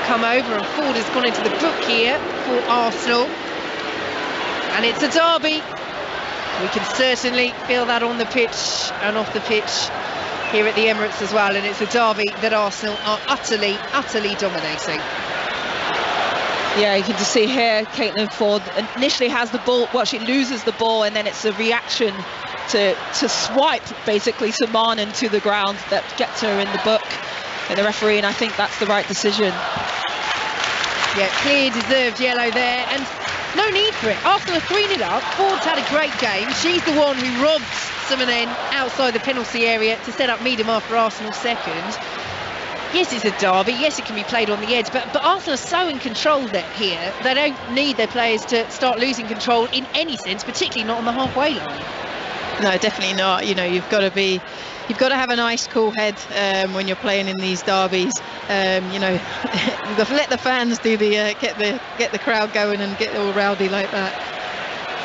come over, and Ford has gone into the book here for Arsenal. And it's a derby. We can certainly feel that on the pitch and off the pitch here at the Emirates as well, and it's a derby that Arsenal are utterly dominating. Yeah, you can just see here Caitlin Ford initially has the ball, she loses the ball, and then it's a reaction to swipe basically Simonen to the ground that gets her in the book and the referee, and I think that's the right decision. Yeah, clear deserved yellow there, and No need for it. Arsenal are 3-0 up. Ford's had a great game. She's the one who robbed Simonen outside the penalty area to set up Miedema for Arsenal's second. Yes, it's a derby. Yes, it can be played on the edge, but Arsenal are so in control here. They don't need their players to start losing control in any sense, particularly not on the halfway line. No, definitely not. You know, you've got to have an ice cool head when you're playing in these derbies. You know, you've got to let the fans do the get the crowd going and get all rowdy like that.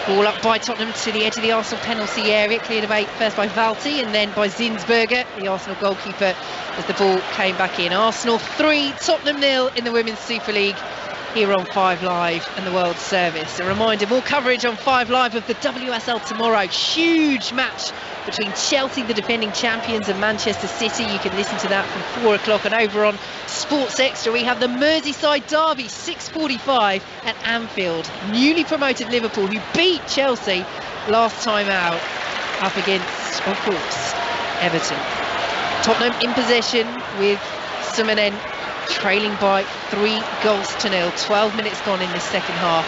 Ball up by Tottenham to the edge of the Arsenal penalty area, cleared away first by Valti and then by Zinsberger, the Arsenal goalkeeper, as the ball came back in. Arsenal 3, Tottenham 0 in the Women's Super League here on 5 Live and the World Service. A reminder, more coverage on 5 Live of the WSL tomorrow. Huge match between Chelsea, the defending champions, and Manchester City. You can listen to that from 4 o'clock. And over on Sports Extra, we have the Merseyside derby, 6:45 at Anfield. Newly promoted Liverpool, who beat Chelsea last time out, up against, of course, Everton. Tottenham in possession with Simonen trailing by 3-0. 12 minutes gone in this second half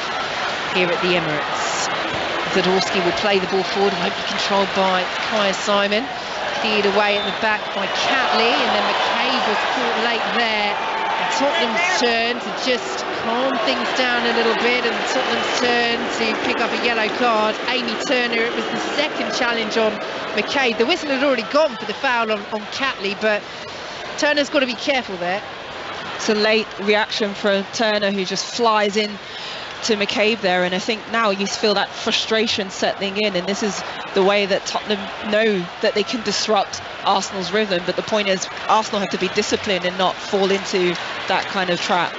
here at the Emirates. Zadorsky will play the ball forward and won't be controlled by Kaya Simon. Cleared away at the back by Catley, and then McCabe was caught late there. And Tottenham's turn to just calm things down a little bit, and Tottenham's turn to pick up a yellow card. Amy Turner, it was the second challenge on McCabe. The whistle had already gone for the foul on Catley, but Turner's got to be careful there. It's a late reaction from Turner, who just flies in to McCabe there, and I think now you feel that frustration settling in, and this is the way that Tottenham know that they can disrupt Arsenal's rhythm. But the point is, Arsenal have to be disciplined and not fall into that kind of trap.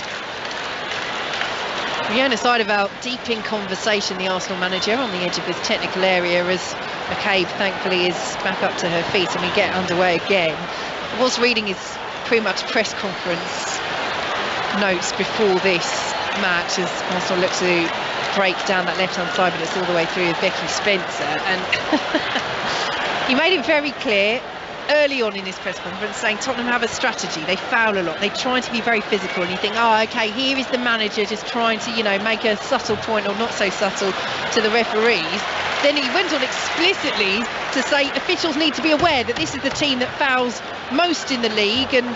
Rihanna Seideval deep in conversation, the Arsenal manager, on the edge of his technical area, as McCabe thankfully is back up to her feet, and we get underway again. I was reading his pre-match press conference notes before this match as Arsenal look to break down that left-hand side, but it's all the way through with Becky Spencer, and he made it very clear early on in his press conference, saying Tottenham have a strategy. They foul a lot, they try to be very physical, and you think, oh, okay, here is the manager just trying to, you know, make a subtle point, or not so subtle, to the referees. Then he went on explicitly to say officials need to be aware that this is the team that fouls most in the league, and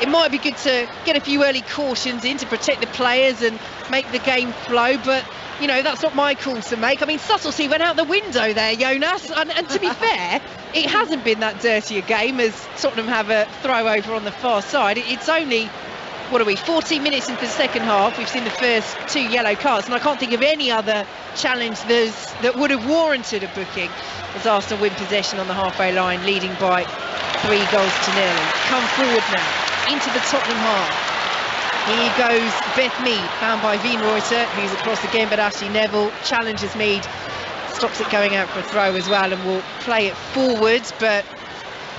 it might be good to get a few early cautions in to protect the players and make the game flow, but you know, that's not my call to make. I mean, subtlety went out the window there, Jonas, and to be fair, it hasn't been that dirty a game as Tottenham have a throw over on the far side. It's only, what are we, 14 minutes into the second half. We've seen the first 2 yellow cards, and I can't think of any other challenge that would have warranted a booking, as Arsenal win possession on the halfway line, leading by 3-0. Come forward now into the Tottenham half. Here goes Beth Mead, found by Wienreuter, who's across again, but Ashley Neville challenges Mead, stops it going out for a throw as well, and will play it forwards. But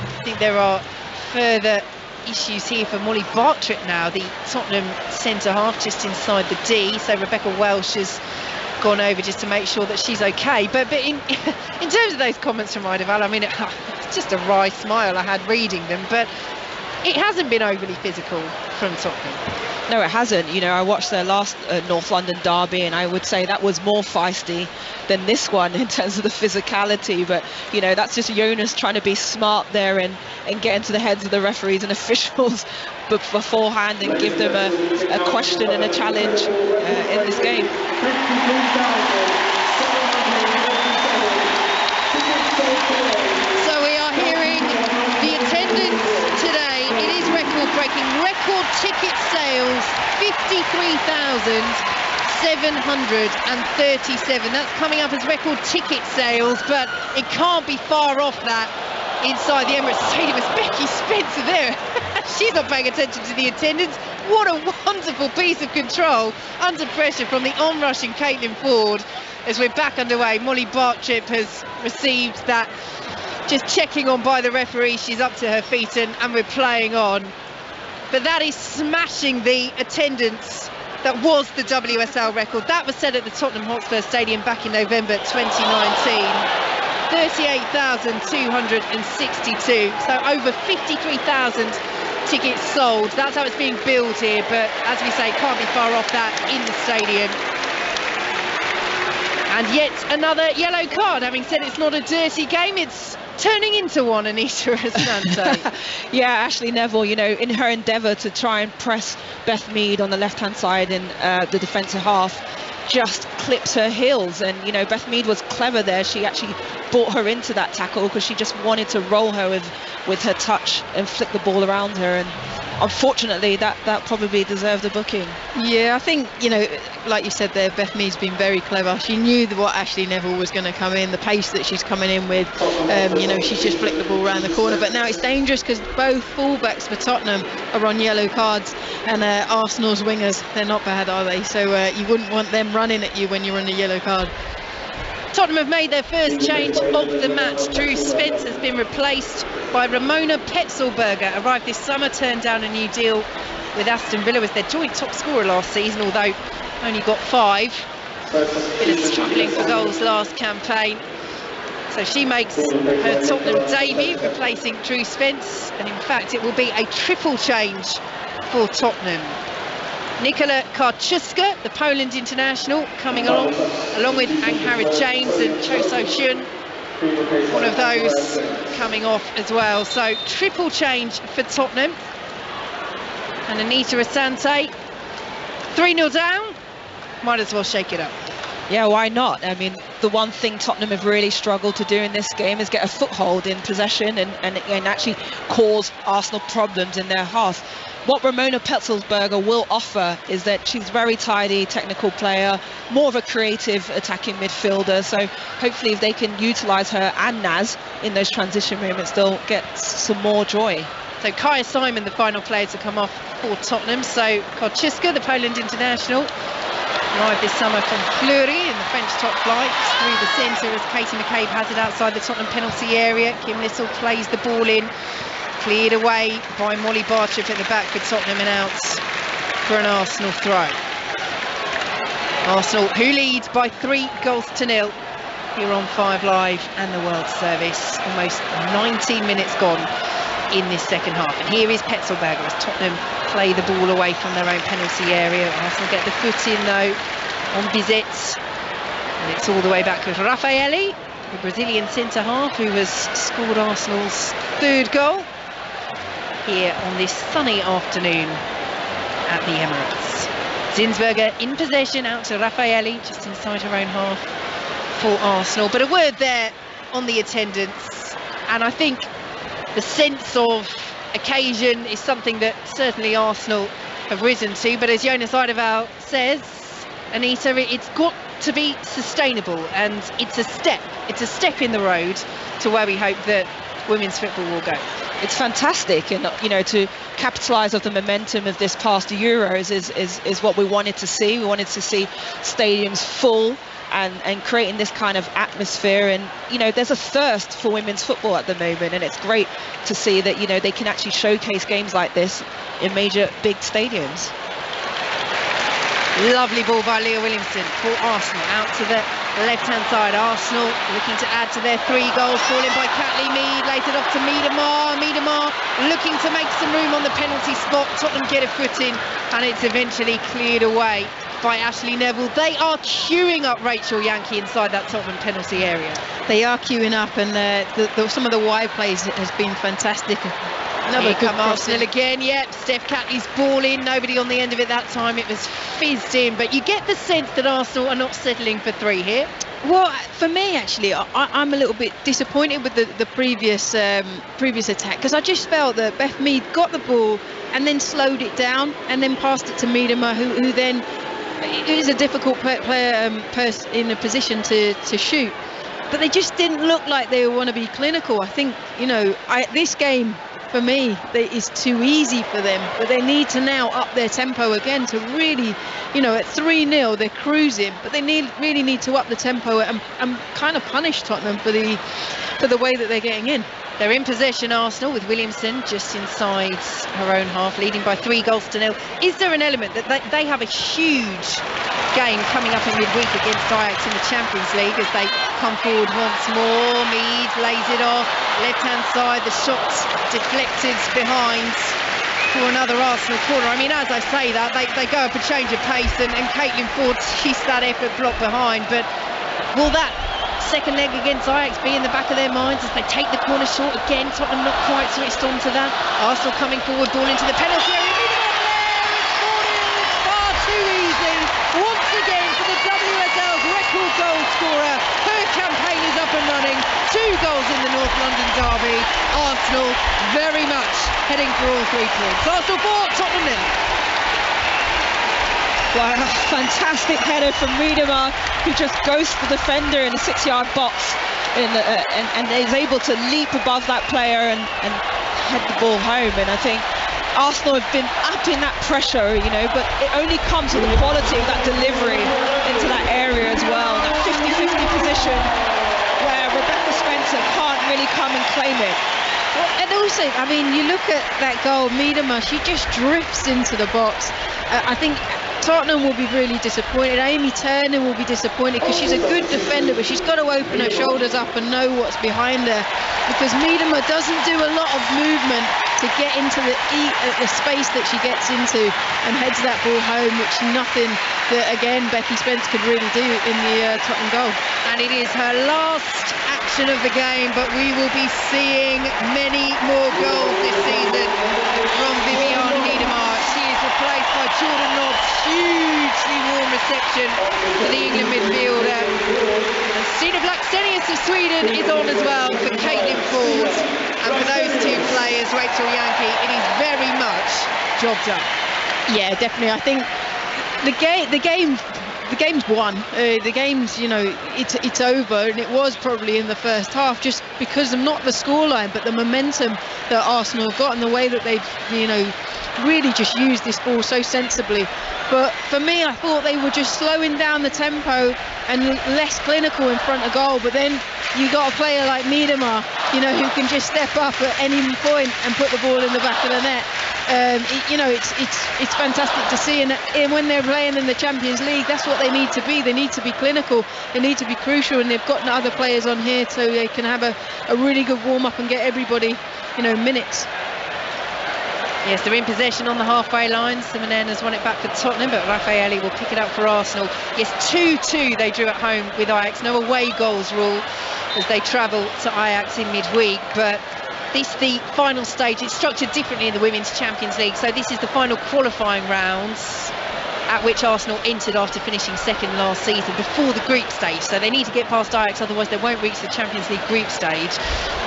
I think there are further issues here for Molly Bartrip now, the Tottenham centre half, just inside the D. So Rebecca Welsh has gone over just to make sure that she's okay. But in terms of those comments from Seideval, I mean, it's just a wry smile I had reading them, but it hasn't been overly physical from Tottenham. No, it hasn't. You know, I watched their last North London derby, and I would say that was more feisty than this one in terms of the physicality. But, you know, that's just Jonas trying to be smart there and get into the heads of the referees and officials beforehand and give them a question and a challenge in this game. So we are hearing the attendance today. It is record-breaking. Record ticket sales, 53,737. That's coming up as record ticket sales, but it can't be far off that inside the Emirates Stadium. It's Becky Spencer there. She's not paying attention to the attendance. What a wonderful piece of control under pressure from the on-rushing Caitlin Ford. As we're back underway, Molly Bartrip has received that just checking on by the referee. She's up to her feet, and we're playing on. But that is smashing the attendance that was the WSL record. That was set at the Tottenham Hotspur Stadium back in November 2019. 38,262. So over 53,000 tickets sold. That's how it's being billed here. But as we say, can't be far off that in the stadium. And yet another yellow card. Having said it's not a dirty game, it's turning into one, Anita Asante. Yeah, Ashley Neville, you know, in her endeavour to try and press Beth Mead on the left-hand side in the defensive half, just clips her heels. And, you know, Beth Mead was clever there. She actually brought her into that tackle because she just wanted to roll her with her touch and flick the ball around her. And unfortunately, that probably deserved a booking. Yeah, I think, you know, like you said there, Beth Mead's been very clever. She knew what Ashley Neville was going to come in, the pace that she's coming in with. You know, she's just flicked the ball around the corner. But now it's dangerous because both fullbacks for Tottenham are on yellow cards, and Arsenal's wingers, they're not bad, are they? So you wouldn't want them running at you when you're on a yellow card. Tottenham have made their first change of the match. Drew Spence has been replaced by Ramona Petzelberger, arrived this summer, turned down a new deal with Aston Villa as their joint top scorer last season, although only got 5. Villa struggling for goals last campaign. So she makes her Tottenham debut, replacing Drew Spence, and in fact it will be a triple change for Tottenham. Nikola Karchuska, the Poland international, coming along with Angharad James and Cho So-hyun, one of those coming off as well. So triple change for Tottenham. And Anita Asante, 3-0 down, might as well shake it up. Yeah, why not? I mean, the one thing Tottenham have really struggled to do in this game is get a foothold in possession and actually cause Arsenal problems in their half. What Ramona Petzelberger will offer is that she's very tidy, technical player, more of a creative attacking midfielder. So hopefully if they can utilise her and Naz in those transition moments, they'll get some more joy. So Kaya Simon, the final player to come off for Tottenham. So Karchuska, the Poland international, arrived this summer from Fleury in the French top flight, through the centre as Katie McCabe has it outside the Tottenham penalty area. Kim Little plays the ball in. Cleared away by Molly Bartrip at the back for Tottenham and out for an Arsenal throw. Arsenal, who lead by 3-0 here on 5 Live and the World Service. Almost 19 minutes gone in this second half. And here is Petzelberger as Tottenham play the ball away from their own penalty area. Arsenal get the foot in though on Bizet. And it's all the way back with Raffaelli, the Brazilian centre-half who has scored Arsenal's 3rd goal here on this sunny afternoon at the Emirates. Zinsberger in possession, out to Raffaelli, just inside her own half for Arsenal. But a word there on the attendance, and I think the sense of occasion is something that certainly Arsenal have risen to. But as Jonas Eidevall says, Anita, it's got to be sustainable, and it's a step in the road to where we hope that women's football will go. It's fantastic, and you know, to capitalise off the momentum of this past Euros is what we wanted to see. We wanted to see stadiums full and creating this kind of atmosphere, and you know, there's a thirst for women's football at the moment, and it's great to see that, you know, they can actually showcase games like this in major big stadiums. Lovely ball by Leah Williamson for Arsenal, out to the left-hand side. Arsenal looking to add to their 3 goals, falling by Catley Mead, laid it off to Miedemar. Miedemar looking to make some room on the penalty spot. Tottenham get a foot in, and it's eventually cleared away by Ashley Neville. They are queuing up Rachel Yankee inside that Tottenham penalty area. They are queuing up, and some of the wide plays has been fantastic. Another good Arsenal again. Yep, Steph Catley's ball in, nobody on the end of it that time. It was fizzed in, but you get the sense that Arsenal are not settling for 3 here. Well, for me, actually, I'm a little bit disappointed with the previous attack, because I just felt that Beth Mead got the ball and then slowed it down and then passed it to Miedemar, who then is a difficult player in a position to shoot. But they just didn't look like they want to be clinical. I think, you know, this game, for me, it's too easy for them, but they need to now up their tempo again to really, you know, at 3-0 they're cruising, but they really need to up the tempo and kind of punish Tottenham for the way that they're getting in. They're in possession, Arsenal, with Williamson just inside her own half, leading by 3-0. Is there an element that they have a huge game coming up in midweek against Ajax in the Champions League as they come forward once more? Mead lays it off, left-hand side, the shot deflected behind for another Arsenal corner. I mean, as I say that, they go up a change of pace, and Caitlin Ford, she's that effort blocked behind, but Will that second leg against Ajax be in the back of their minds as they take the corner short again? Tottenham not quite switched on to that. Arsenal coming forward, ball into the penalty area. Far too easy. Once again for the WSL's record goal scorer. Her campaign is up and running. 2 goals in the North London derby. Arsenal very much heading for all 3 points. Arsenal 4, Tottenham 0. Wow, fantastic header from Miedema, who just goes to the defender in a 6-yard box and is able to leap above that player and head the ball home. And I think Arsenal have been upping that pressure, you know, but it only comes with the quality of that delivery into that area as well. That 50-50 position where Rebecca Spencer can't really come and claim it. Well, and also, I mean, you look at that goal, Miedema, she just drifts into the box. I think Tottenham will be really disappointed. Amy Turner will be disappointed because she's a good defender, but she's got to open her shoulders up and know what's behind her, because Miedema doesn't do a lot of movement to get into the space that she gets into and heads that ball home, which nothing that, again, Becky Spence could really do in the Tottenham goal. And it is her last action of the game, but we will be seeing many more goals this season from Viviane Miedema. She is replaced by Jordan Nobbs. Hugely warm reception for the England midfielder. And Stina Blackstenius of Sweden is on as well for Caitlin Ford. And for those 2 players, Rachel Yankee, it is very much job done. Yeah, definitely. I think the game's won. The game's, you know, it's over, and it was probably in the first half, just because of not the scoreline, but the momentum that Arsenal have got and the way that they've, you know, really just used this ball so sensibly. But for me, I thought they were just slowing down the tempo and less clinical in front of goal. But then you got a player like Miedema, you know, who can just step up at any point and put the ball in the back of the net. You know, it's fantastic to see, and when they're playing in the Champions League, that's what they need to be. They need to be clinical, they need to be crucial, and they've got other players on here so they can have a really good warm-up and get everybody, you know, minutes. Yes, they're in possession on the halfway line. Simonen has won it back for Tottenham, but Raffaelli will pick it up for Arsenal. Yes, 2-2 they drew at home with Ajax. No away goals rule as they travel to Ajax in midweek, but this the final stage. It's structured differently in the Women's Champions League, so this is the final qualifying rounds at which Arsenal entered after finishing second last season before the group stage. So they need to get past Ajax, otherwise they won't reach the Champions League group stage.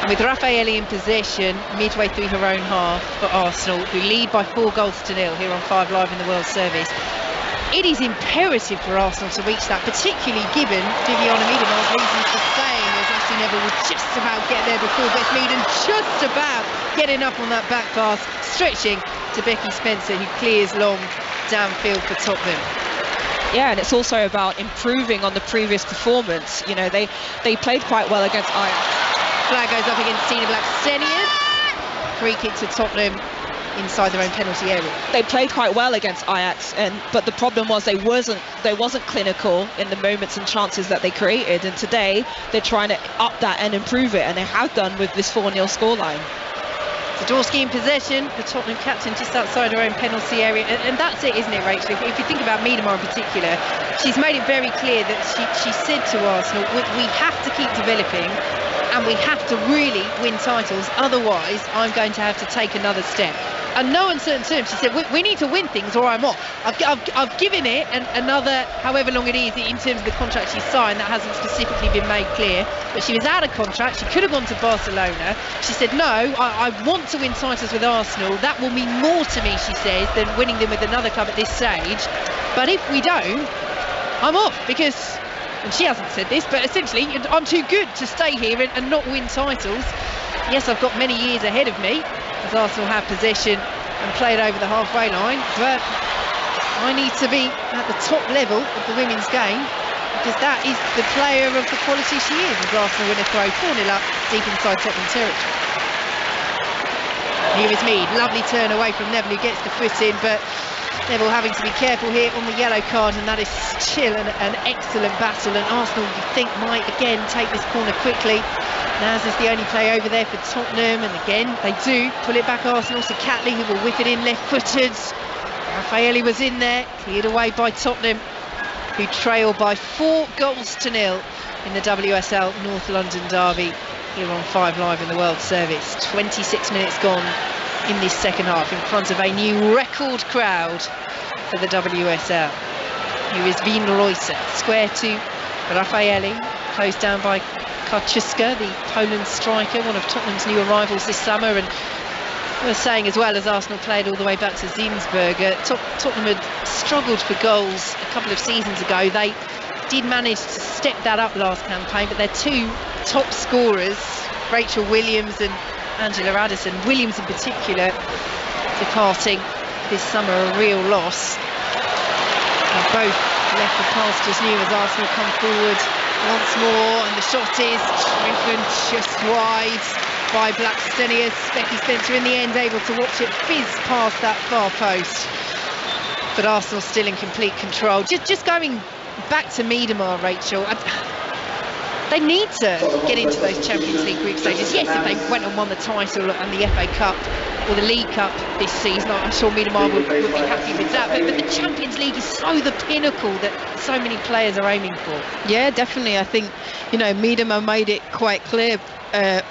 And with Raffaelli in possession midway through her own half for Arsenal, who lead by 4-0 here on 5 Live in the World Service, it is imperative for Arsenal to reach that, particularly given Viviane Miedema's reasons for saying as Ashley Neville would just about get there before Beth Mead and just about getting up on that back pass, stretching to Becky Spencer, who clears long downfield for Tottenham. Yeah, and it's also about improving on the previous performance. You know, they played quite well against Ajax. Flag goes up against Stina Blackstenius. Free kick to Tottenham inside their own penalty area. They played quite well against Ajax, but the problem was they wasn't clinical in the moments and chances that they created. And today they're trying to up that and improve it, and they have done with this 4-0 scoreline. Zadorsky in possession, the Tottenham captain just outside her own penalty area, and that's it, isn't it, Rachel? If you think about Miedema in particular, she's made it very clear that she said to Arsenal, we have to keep developing and we have to really win titles, otherwise I'm going to have to take another step. And no uncertain terms, she said, we need to win things or I'm off. I've given it another however long it is in terms of the contract she signed. That hasn't specifically been made clear, but she was out of contract. She could have gone to Barcelona. She said, no, I want to win titles with Arsenal. That will mean more to me, she says, than winning them with another club at this stage. But if we don't, I'm off, because, and she hasn't said this, but essentially I'm too good to stay here and not win titles. Yes, I've got many years ahead of me as Arsenal have possession and play it over the halfway line, but I need to be at the top level of the women's game, because that is the player of the quality she is, as Arsenal win a throw 4-0 up deep inside Tottenham territory. Here is Mead, lovely turn away from Neville, who gets the foot in, but Neville having to be careful here on the yellow card, and that is still an excellent battle, and Arsenal, you think, might again take this corner quickly. Naz is the only play over there for Tottenham, and again they do pull it back Arsenal, so Catley, who will whip it in left-footed. Raffaelli was in there, cleared away by Tottenham. who trail by 4 goals to 0 in the WSL North London derby here on 5 Live in the World Service. 26 minutes gone in this second half in front of a new record crowd for the WSL. Here is Wien Royce, square to Raffaelli, closed down by Karczyska, the Poland striker, one of Tottenham's new arrivals this summer. And I was saying, as well, as Arsenal played all the way back to Zinsberger, Tottenham had struggled for goals a couple of seasons ago. They did manage to step that up last campaign, but their 2 top scorers, Rachel Williams and Angela Addison, Williams in particular, departing this summer, a real loss. And both left the pastures new as Arsenal come forward once more, and the shot is driven just wide by Blackstenius. Becky Spencer in the end able to watch it fizz past that far post, but Arsenal still in complete control. Just going back to Miedemar, Rachel, they need to get into those Champions League group stages. Yes, if they went and won the title and the FA Cup or the League Cup this season, I'm sure Miedemar would be happy with that, but the Champions League is so the pinnacle that so many players are aiming for. Yeah, definitely. I think, you know, Miedemar made it quite clear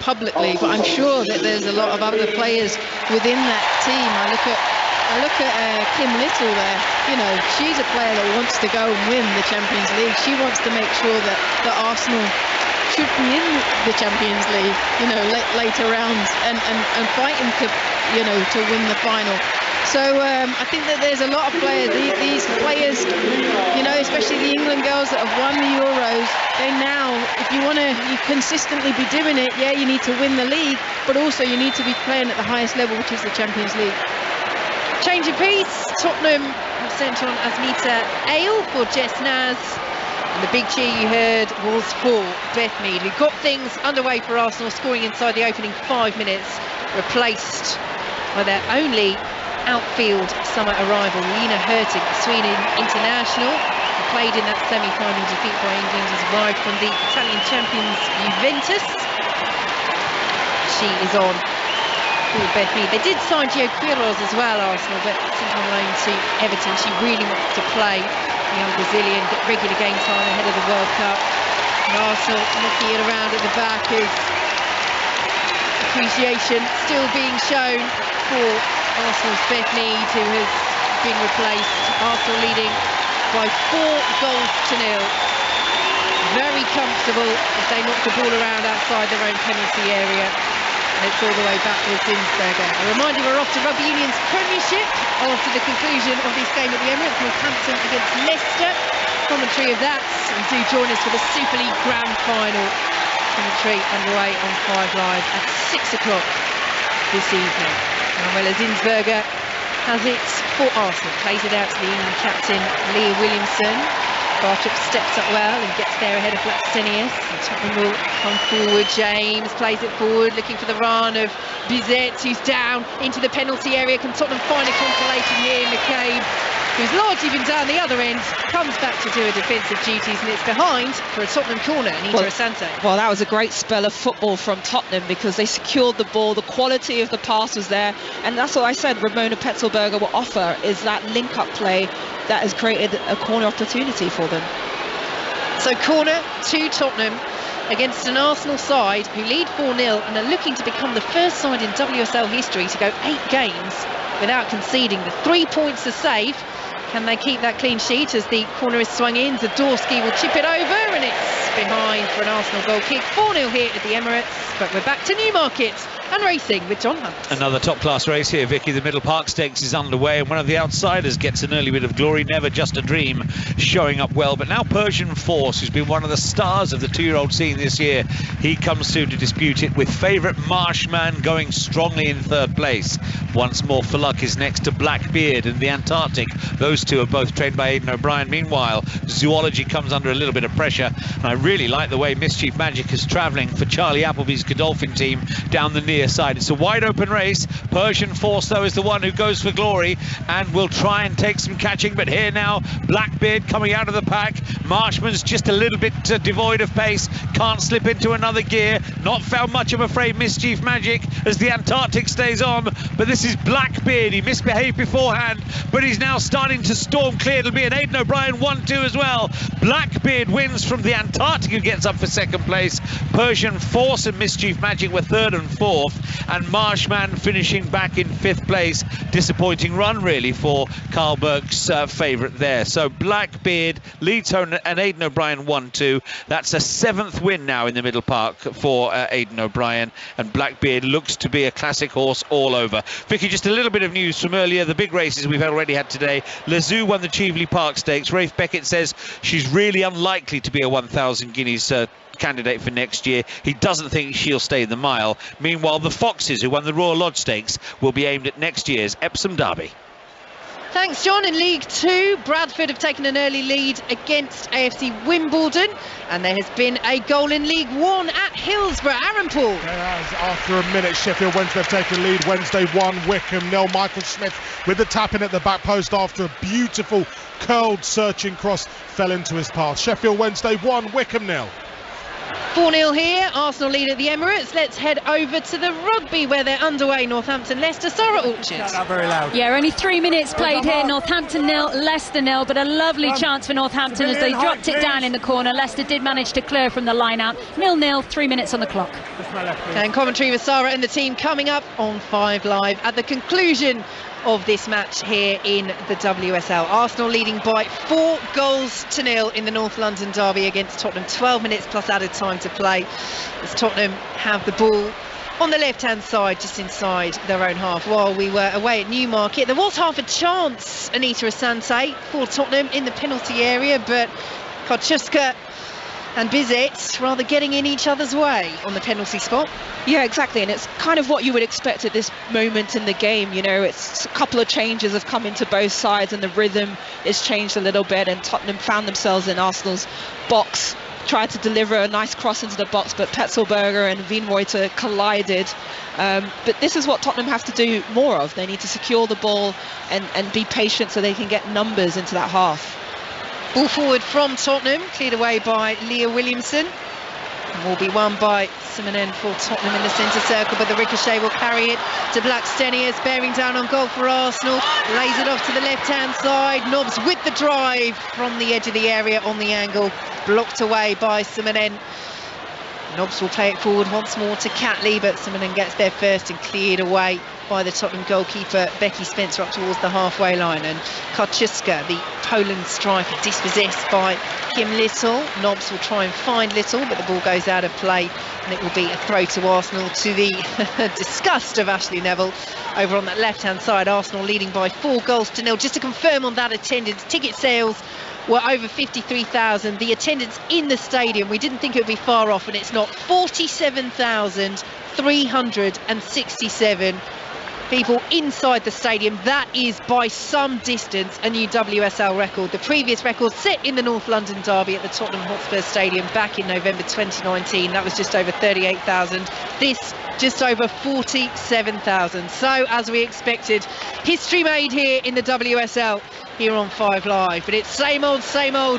publicly, but I'm sure that there's a lot of other players within that team. I look at Kim Little there. You know, she's a player that wants to go and win the Champions League. She wants to make sure that Arsenal should be in the Champions League, you know, later rounds and fighting to, you know, to win the final. So I think that there's a lot of players, these players, you know, especially the England girls that have won the Euros, they now, if you want to consistently be doing it, yeah, you need to win the league, but also you need to be playing at the highest level, which is the Champions League. Change of pace, Tottenham have sent on Asmita Ale for Jess Naz. And the big cheer you heard was for Beth Mead, who got things underway for Arsenal, scoring inside the opening 5 minutes, replaced by their only outfield summer arrival, Lina Hurtig, the Sweden international, who played in that semi-final defeat by England, has arrived from the Italian champions Juventus. She is on for Beth Mead. They did sign Gio Quiroz as well, Arsenal, but sent on loan to Everton. She really wants to play, the young Brazilian, get regular game time ahead of the World Cup. And Arsenal looking it around at the back as appreciation still being shown for Arsenal's Beth Mead, who has been replaced. Arsenal leading by 4 goals to 0. Very comfortable as they knock the ball around outside their own penalty area. And it's all the way back with Zinsberger. A reminder, we're off to Rugby Union's Premiership after the conclusion of this game at the Emirates. Northampton against Leicester. Commentary of that, and do join us for the Super League Grand Final. Commentary underway on 5 Live at 6 o'clock this evening. Manuela Zinsberger has it for Arsenal, plays it out to the England captain Leah Williamson. Bartrup steps up well and gets there ahead of Blackstenius. Tottenham will come forward. James plays it forward, looking for the run of Bizet, who's down into the penalty area. Can Tottenham find a consolation here? McCabe, who's largely been down the other end, comes back to do her defensive duties, and it's behind for a Tottenham corner. Anita Asante. Well, that was a great spell of football from Tottenham because they secured the ball, the quality of the pass was there, and that's what I said Ramona Petzelberger will offer, is that link-up play that has created a corner opportunity for them. So corner to Tottenham against an Arsenal side who lead 4-0 and are looking to become the first side in WSL history to go 8 games without conceding. The 3 points are safe. Can they keep that clean sheet as the corner is swung in? Zadorsky will chip it over, and it's behind for an Arsenal goal kick. 4-0 here at the Emirates, but we're back to Newmarket and racing with John Hunt. Another top-class race here, Vicky. The Middle Park Stakes is underway, and one of the outsiders gets an early bit of glory. Never Just a Dream showing up well, but now Persian Force, who's been one of the stars of the 2-year-old scene this year, he comes through to dispute it with favourite Marshman going strongly in 3rd place. Once More for Luck is next to Blackbeard and the Antarctic. Those two are both trained by Aidan O'Brien. Meanwhile, Zoology comes under a little bit of pressure, and I really like the way Mischief Magic is travelling for Charlie Appleby's Godolphin team down the near earlier side. It's a wide open race. Persian Force, though, is the one who goes for glory and will try and take some catching. But here now, Blackbeard coming out of the pack. Marshman's just a little bit devoid of pace. Can't slip into another gear. Not found much, I'm afraid, Mischief Magic as the Antarctic stays on. But this is Blackbeard. He misbehaved beforehand, but he's now starting to storm clear. It'll be an Aidan O'Brien 1-2 as well. Blackbeard wins from the Antarctic, who gets up for second place. Persian Force and Mischief Magic were third and fourth, and Marshman finishing back in fifth place. Disappointing run, really, for Carl Burke's favourite there. So Blackbeard leads home an Aidan O'Brien 1-2. That's a 7th win now in the Middle Park for Aidan O'Brien, and Blackbeard looks to be a classic horse all over. Vicky, just a little bit of news from earlier, the big races we've already had today. Lazoo won the Cheveley Park Stakes. Rafe Beckett says she's really unlikely to be a 1,000 guineas candidate for next year. He doesn't think she'll stay in the mile. Meanwhile, the Foxes, who won the Royal Lodge Stakes, will be aimed at next year's Epsom Derby. Thanks, John. In League 2, Bradford have taken an early lead against AFC Wimbledon, and there has been a goal in League 1 at Hillsborough. Aaron Paul. There has, after a minute, Sheffield Wednesday have taken lead. Wednesday 1, Wickham 0. Michael Smith with the tap in at the back post after a beautiful curled searching cross fell into his path. Sheffield Wednesday 1, Wickham 0. 4-0 here, Arsenal lead at the Emirates. Let's head over to the rugby where they're underway. Northampton, Leicester, Sarah Orchard. Not very loud. Yeah, only 3 minutes played here. Northampton 0, Leicester 0, but a lovely chance for Northampton as they dropped it down in the corner. Leicester did manage to clear from the line out. 0-0, 3 minutes on the clock. And commentary with Sarah and the team coming up on 5 Live at the conclusion of this match here in the WSL. Arsenal leading by 4-0 in the North London derby against Tottenham. 12 minutes plus added time to play as Tottenham have the ball on the left hand side, just inside their own half. While we were away at Newmarket, there was half a chance, Anita Asante, for Tottenham in the penalty area, but Kotchuska and Bizet rather getting in each other's way on the penalty spot. Yeah, exactly, and it's kind of what you would expect at this moment in the game. You know, it's a couple of changes have come into both sides and the rhythm is changed a little bit, and Tottenham found themselves in Arsenal's box, tried to deliver a nice cross into the box, but Petzelberger and Wienreuter collided. But this is what Tottenham have to do more of. They need to secure the ball and be patient so they can get numbers into that half. Ball forward from Tottenham, cleared away by Leah Williamson. And will be won by Simonen for Tottenham in the centre circle, but the ricochet will carry it to Blackstenius, bearing down on goal for Arsenal. Lays it off to the left-hand side. Nobbs with the drive from the edge of the area on the angle. Blocked away by Simonen. Nobbs will play it forward once more to Catley, but Simonen gets there first and cleared away by the Tottenham goalkeeper Becky Spencer up towards the halfway line. And Kotchuska, the Poland striker, dispossessed by Kim Little. Nobbs will try and find Little, but the ball goes out of play, and it will be a throw to Arsenal, to the disgust of Ashley Neville over on that left-hand side. Arsenal leading by 4-0. Just to confirm on that attendance, ticket sales were over 53,000. The attendance in the stadium, we didn't think it would be far off, and it's not. 47,367 people inside the stadium. That is by some distance a new WSL record. The previous record set in the North London derby at the Tottenham Hotspur Stadium back in November 2019. That was just over 38,000. This just over 47,000. So, as we expected, history made here in the WSL here on 5 Live. But it's same old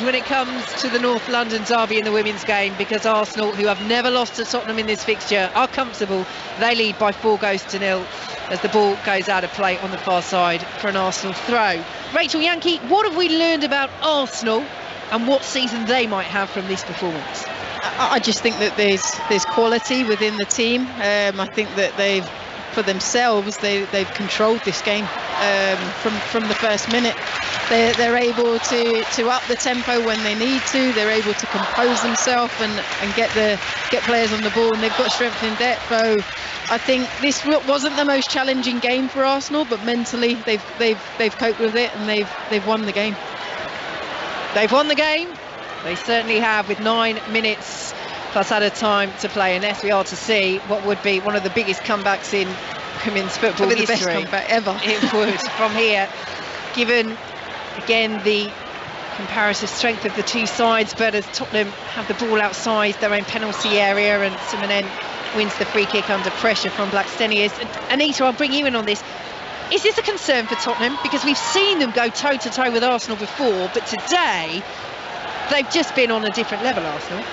when it comes to the North London derby in the women's game, because Arsenal, who have never lost to Tottenham in this fixture, are comfortable. They lead by 4-0 as the ball goes out of play on the far side for an Arsenal throw. Rachel Yankee, what have we learned about Arsenal and what season they might have from this performance? I just think that there's quality within the team. I think that they've controlled this game from the first minute. They're able to up the tempo when they need to. They're able to compose themselves and get players on the ball, and they've got strength in depth. So I think this wasn't the most challenging game for Arsenal, but mentally they've coped with it, and they've won the game. They've won the game. They certainly have, with 9 minutes plus added time to play, unless we are to see what would be one of the biggest comebacks in women's football history. The best comeback ever. It would, from here, given again the comparative strength of the two sides. But as Tottenham have the ball outside their own penalty area, and Simonen wins the free kick under pressure from Blackstenius. Anita, I'll bring you in on this. Is this a concern for Tottenham? Because we've seen them go toe-to-toe with Arsenal before, but today they've just been on a different level, Arsenal.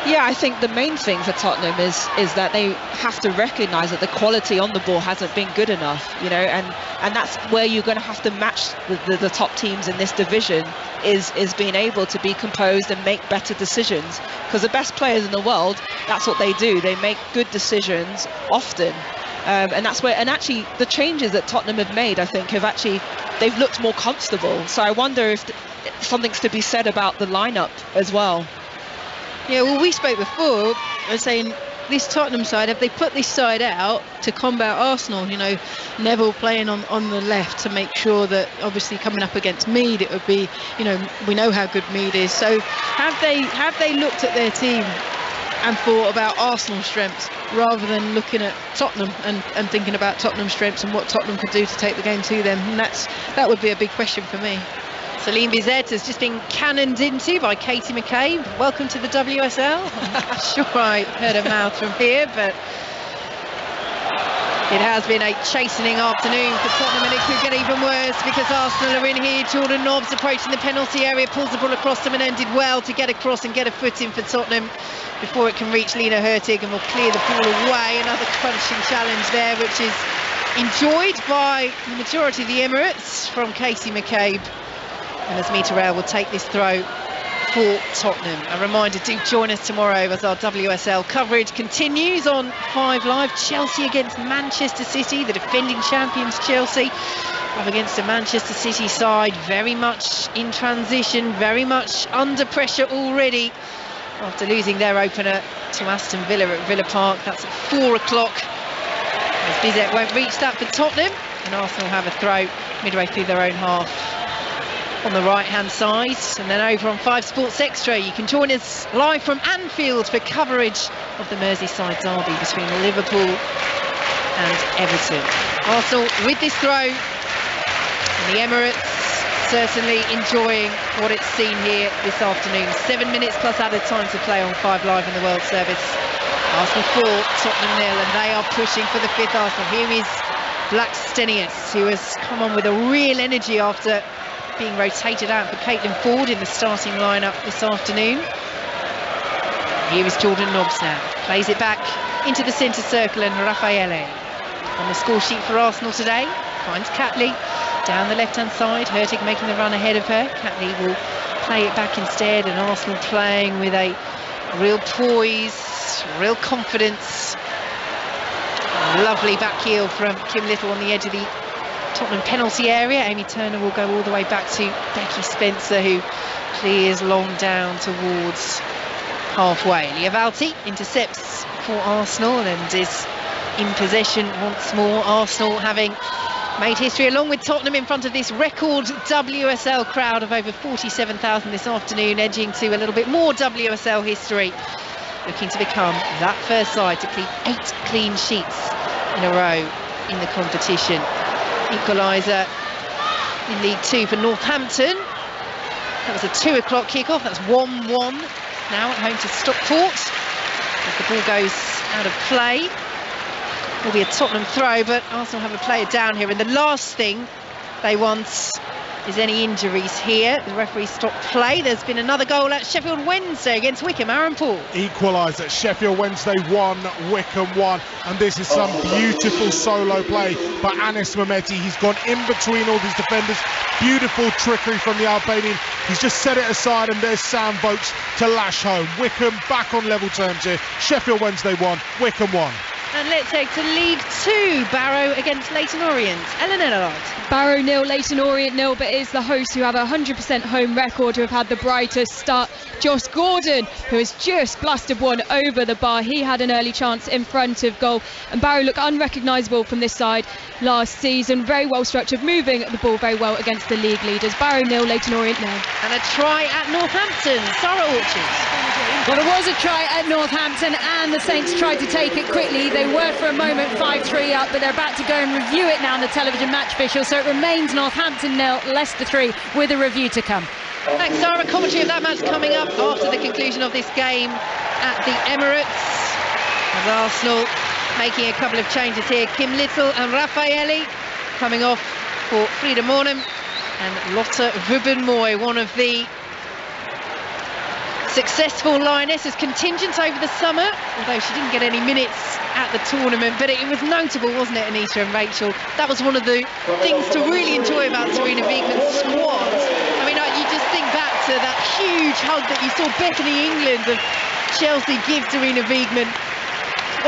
Yeah, I think the main thing for Tottenham is that they have to recognise that the quality on the ball hasn't been good enough, you know, and that's where you're going to have to match the top teams in this division, is being able to be composed and make better decisions. Because the best players in the world, that's what they do. They make good decisions often. And that's where, and actually the changes that Tottenham have made, I think, they've looked more comfortable. So I wonder if something's to be said about the lineup as well. Yeah, well, we spoke before, saying this Tottenham side, have they put this side out to combat Arsenal? You know, Neville playing on the left to make sure that, obviously coming up against Mead, it would be, you know, we know how good Mead is. So have they looked at their team and thought about Arsenal's strengths rather than looking at Tottenham and thinking about Tottenham's strengths and what Tottenham could do to take the game to them? And that would be a big question for me. Celine Bizet has just been cannoned into by Katie McCabe. Welcome to the WSL. I'm sure I heard her mouth from here, but it has been a chastening afternoon for Tottenham, and it could get even worse because Arsenal are in here. Jordan Nobbs approaching the penalty area, pulls the ball across them and ended well to get across and get a foot in for Tottenham before it can reach Lena Hurtig and will clear the ball away. Another crunching challenge there, which is enjoyed by the majority of the Emirates from Katie McCabe. And as Mita Rail will take this throw for Tottenham. A reminder, do join us tomorrow as our WSL coverage continues on 5 Live. Chelsea against Manchester City, the defending champions Chelsea, up against a Manchester City side very much in transition, very much under pressure already after losing their opener to Aston Villa at Villa Park. That's at 4 o'clock. As Bizet won't reach that for Tottenham, and Arsenal have a throw midway through their own half on the right hand side. And then over on 5 Sports Extra, you can join us live from Anfield for coverage of the Merseyside derby between Liverpool and Everton. Arsenal with this throw, and the Emirates certainly enjoying what it's seen here this afternoon. 7 minutes plus added time to play on 5 Live in the World Service. Arsenal 4, Tottenham 0, and they are pushing for the 5th Arsenal. Here is Blackstenius, who has come on with a real energy after being rotated out for Caitlin Ford in the starting lineup this afternoon. Here is Jordan Nobbs now, plays it back into the centre circle, and Raffaele on the score sheet for Arsenal today finds Catley down the left hand side. Hurtig making the run ahead of her. Catley will play it back instead, and Arsenal playing with a real poise, real confidence. Lovely back heel from Kim Little on the edge of the Tottenham penalty area. Amy Turner will go all the way back to Becky Spencer, who clears long down towards halfway. Liavalti intercepts for Arsenal and is in possession once more. Arsenal having made history along with Tottenham in front of this record WSL crowd of over 47,000 this afternoon, edging to a little bit more WSL history, looking to become that first side to keep 8 clean sheets in a row in the competition. Equaliser in League 2 for Northampton. That was a 2 o'clock kickoff. That's 1-1 now at home to Stockport as the ball goes out of play. Will be a Tottenham throw, but Arsenal have a player down here, and the last thing they want is any injuries here. The referee stopped play. There's been another goal at Sheffield Wednesday against Wickham. Aaron Paul. Equalised at Sheffield Wednesday 1, Wickham 1, and this is some beautiful solo play by Anis Mehmeti. He's gone in between all these defenders. Beautiful trickery from the Albanian. He's just set it aside, and there's Sam Vokes to lash home. Wickham back on level terms here. Sheffield Wednesday 1, Wickham 1. And let's take to League 2, Barrow against Leyton Orient. Ellen Ellard. Barrow 0, Leyton Orient 0, but it's the hosts who have a 100% home record who have had the brightest start. Josh Gordon, who has just blasted one over the bar. He had an early chance in front of goal, and Barrow look unrecognisable from this side last season. Very well structured, moving the ball very well against the league leaders. Barrow 0, Leyton Orient 0. And a try at Northampton. Sarah Orchard. Well, there was a try at Northampton, and the Saints tried to take it quickly. They were for a moment 5-3 up, but they're about to go and review it now on the television match visual. So it remains Northampton 0, Leicester 3, with a review to come. Thanks, Sarah. Commentary of that match coming up after the conclusion of this game at the Emirates. As Arsenal making a couple of changes here. Kim Little and Raffaelli coming off for Frida Mornem, and Lotte Wubben-Moy, one of the successful Lionesses contingents over the summer, although she didn't get any minutes at the tournament. But it was notable, wasn't it, Anita and Rachel? That was one of the things to really enjoy about Sarina Wiegman's squad. I mean, you just think back to that huge hug that you saw Bethany England of Chelsea give Sarina Wiegman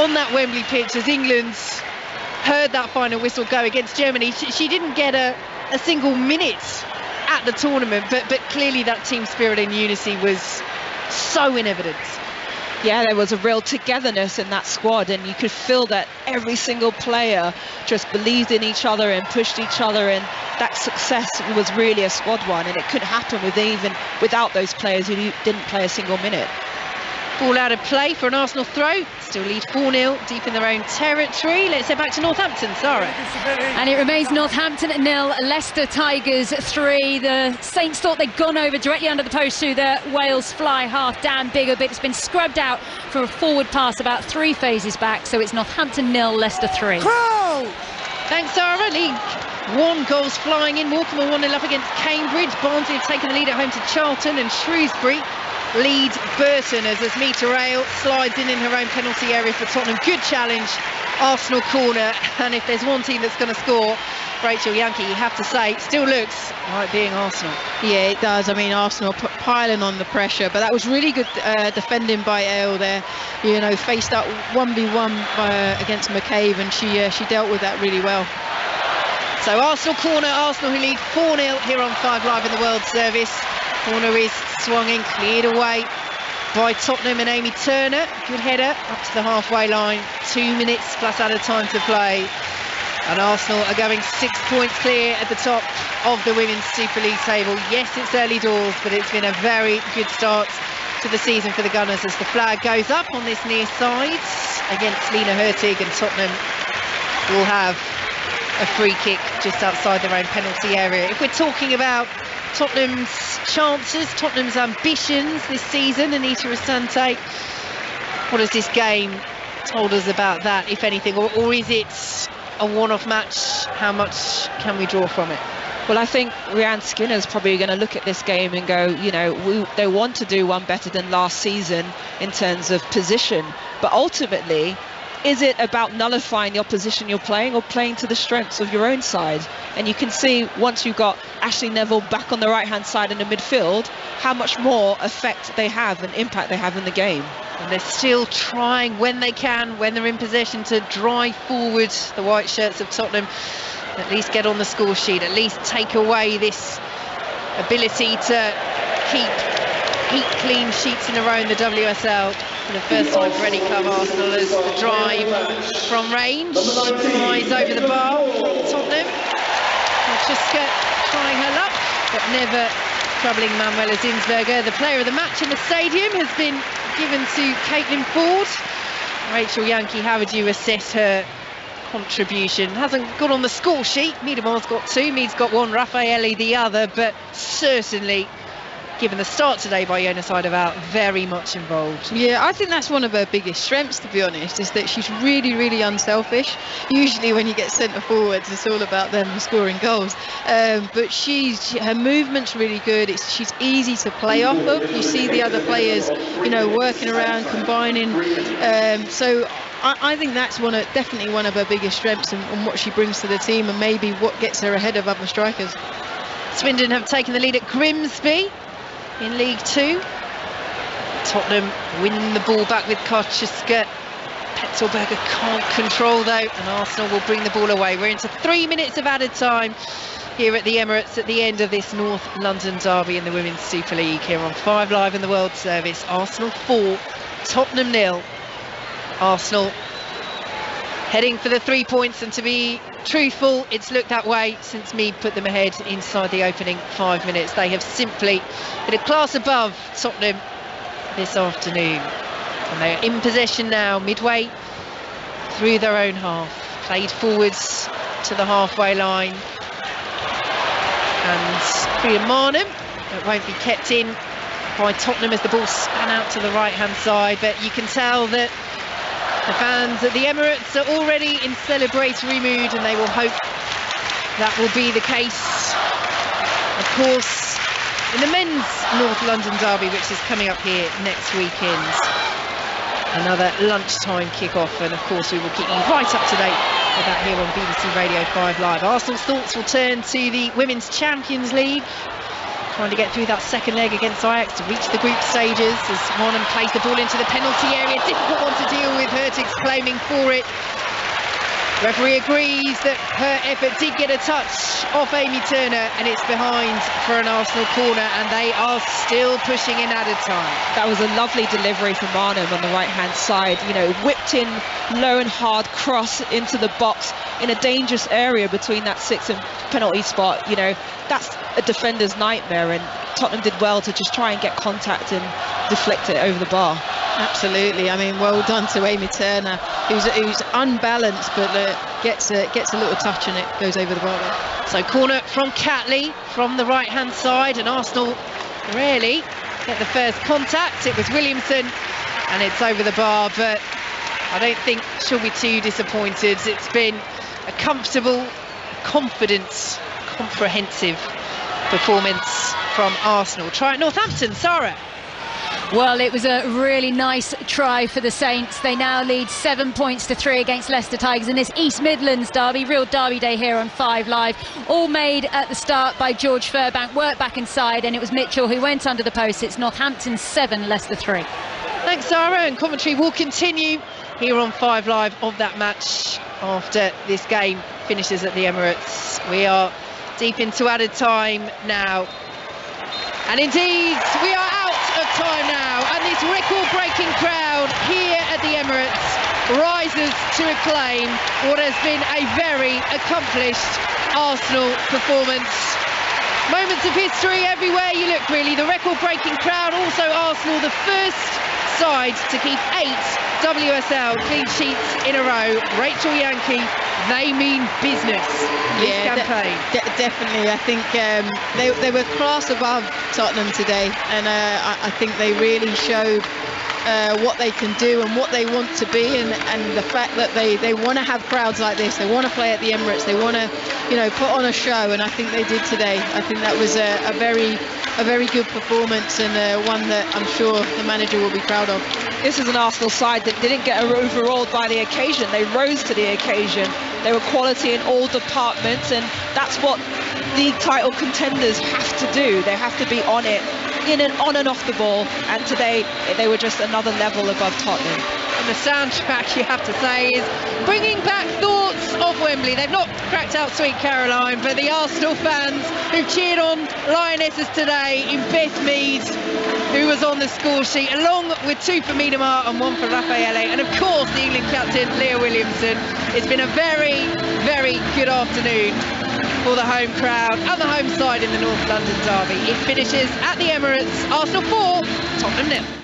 on that Wembley pitch as England heard that final whistle go against Germany. She didn't get a single minute at the tournament, but clearly that team spirit and unity was so in evidence. Yeah, there was a real togetherness in that squad, and you could feel that every single player just believed in each other and pushed each other, and that success was really a squad one, and it couldn't happen without those players who didn't play a single minute. Ball out of play for an Arsenal throw. Still lead 4-0 deep in their own territory. Let's head back to Northampton, Sarah. And it remains Northampton 0, Leicester Tigers 3. The Saints thought they'd gone over directly under the post through the Wales fly half. Dan Bigger, but it's been scrubbed out for a forward pass about 3 phases back. So it's Northampton 0, Leicester 3. Thanks, Sarah. League 1 goals flying in. Morecambe 1-0 up against Cambridge. Barnsley have taken the lead at home to Charlton, and Shrewsbury lead Burton as Asmita Rail slides in her own penalty area for Tottenham. Good challenge, Arsenal corner, and if there's one team that's going to score, Rachel Yankee, you have to say, still looks like being Arsenal. Yeah, it does. I mean, Arsenal piling on the pressure, but that was really good defending by Ale there. You know, faced up 1v1 against McCabe, and she dealt with that really well. So Arsenal corner, Arsenal who lead 4-0 here on 5 Live in the World Service. Corner is swung in, cleared away by Tottenham and Amy Turner. Good header up to the halfway line. 2 minutes plus added time to play. And Arsenal are going 6 points clear at the top of the Women's Super League table. Yes, it's early doors, but it's been a very good start to the season for the Gunners as the flag goes up on this near side against Lena Hurtig, and Tottenham will have a free kick just outside their own penalty area. If we're talking about Tottenham's chances, Tottenham's ambitions this season, Anita Asante, what has this game told us about that, if anything, or is it a one-off match? How much can we draw from it? Well, I think Rhiannon Skinner's probably going to look at this game and go, you know, they want to do one better than last season in terms of position, but ultimately, is it about nullifying the opposition you're playing or playing to the strengths of your own side? And you can see once you've got Ashley Neville back on the right-hand side in the midfield, how much more effect they have and impact they have in the game. And they're still trying when they can, when they're in possession, to drive forward the white shirts of Tottenham, at least get on the score sheet, at least take away this ability to keep clean sheets in a row in the WSL. For the first time for any club, Arsenal as the drive from range flies over the bar. Tottenham, Francesca trying her luck, but never troubling Manuela Zinsberger. The player of the match in the stadium has been given to Caitlin Ford. Rachel Yankee, how would you assess her contribution? Hasn't got on the score sheet. Miedemar's got 2, Mead's got 1, Raffaelli the other, but certainly, given the start today by Jonas Heideval, very much involved. Yeah, I think that's one of her biggest strengths, to be honest, is that she's really, really unselfish. Usually when you get centre forwards, it's all about them scoring goals. But her movement's really good. She's easy to play off of. You see the other players, you know, working around, combining. So I think that's definitely one of her biggest strengths and what she brings to the team, and maybe what gets her ahead of other strikers. Swindon have taken the lead at Grimsby in League 2. Tottenham win the ball back with Karczyska. Petzelberger can't control though, and Arsenal will bring the ball away. We're into 3 minutes of added time here at the Emirates at the end of this North London derby in the Women's Super League here on 5 Live in the World Service. Arsenal 4, Tottenham 0. Arsenal heading for the 3 points, and to be truthful, it's looked that way since Mead put them ahead inside the opening 5 minutes. They have simply hit a class above Tottenham this afternoon, and they are in possession now midway through their own half. Played forwards to the halfway line, and Frida Mornem, it won't be kept in by Tottenham as the ball span out to the right hand side, but you can tell that The fans at the Emirates are already in celebratory mood, and they will hope that will be the case. Of course, in the men's North London derby, which is coming up here next weekend. Another lunchtime kick-off, and of course we will keep you right up to date with that here on BBC Radio 5 Live. Arsenal's thoughts will turn to the Women's Champions League, trying to get through that second leg against Ajax to reach the group stages as Monum plays the ball into the penalty area. Difficult one to deal with, Hurtig's claiming for it. Referee agrees that her effort did get a touch off Amy Turner, and it's behind for an Arsenal corner, and they are still pushing in added time. That was a lovely delivery from Arnhem on the right-hand side. You know, whipped in low and hard cross into the box in a dangerous area between that 6th and penalty spot. You know, that's a defender's nightmare, and Tottenham did well to just try and get contact and deflect it over the bar. Absolutely. I mean, well done to Amy Turner, who's unbalanced, but gets a little touch and it goes over the bar there. So corner from Catley from the right-hand side, and Arsenal rarely get the first contact. It was Williamson, and it's over the bar, but I don't think she'll be too disappointed. It's been a comfortable, confident, comprehensive performance from Arsenal. Try at Northampton, Sarah. Well, it was a really nice try for the Saints. They now lead 7 points to 3 against Leicester Tigers in this East Midlands derby. Real derby day here on 5 Live. All made at the start by George Furbank. Worked back inside, and it was Mitchell who went under the post. It's Northampton 7, Leicester 3. Thanks, Sarah. And commentary will continue here on 5 Live of that match after this game finishes at the Emirates. We are deep into added time now. And indeed, we are out of time now, and this record-breaking crowd here at the Emirates rises to acclaim what has been a very accomplished Arsenal performance. Moments of history everywhere you look, really. The record-breaking crowd, also Arsenal, the first side to keep 8 WSL clean sheets in a row. Rachel Yankee, they mean business this campaign. Definitely. I think they were class above Tottenham today, and I think they really showed what they can do and what they want to be, and the fact that they want to have crowds like this. They want to play at the Emirates. They want to, put on a show, and I think they did today. I think that was a very good performance, and one that I'm sure the manager will be proud of. This is an Arsenal side that didn't get overawed by the occasion. They rose to the occasion. They were quality in all departments, and that's what league title contenders have to do. They have to be on it, on and off the ball, and today they were just another level above Tottenham. And the soundtrack, you have to say, is bringing back thoughts of Wembley. They've not cracked out Sweet Caroline, but the Arsenal fans who cheered on Lionesses today in Beth Mead, who was on the score sheet, along with 2 for Miedemar and 1 for Raffaele, and of course the England captain Leah Williamson. It's been a very, very good afternoon for the home crowd and the home side in the North London derby. It finishes at the Emirates, Arsenal 4, Tottenham 0.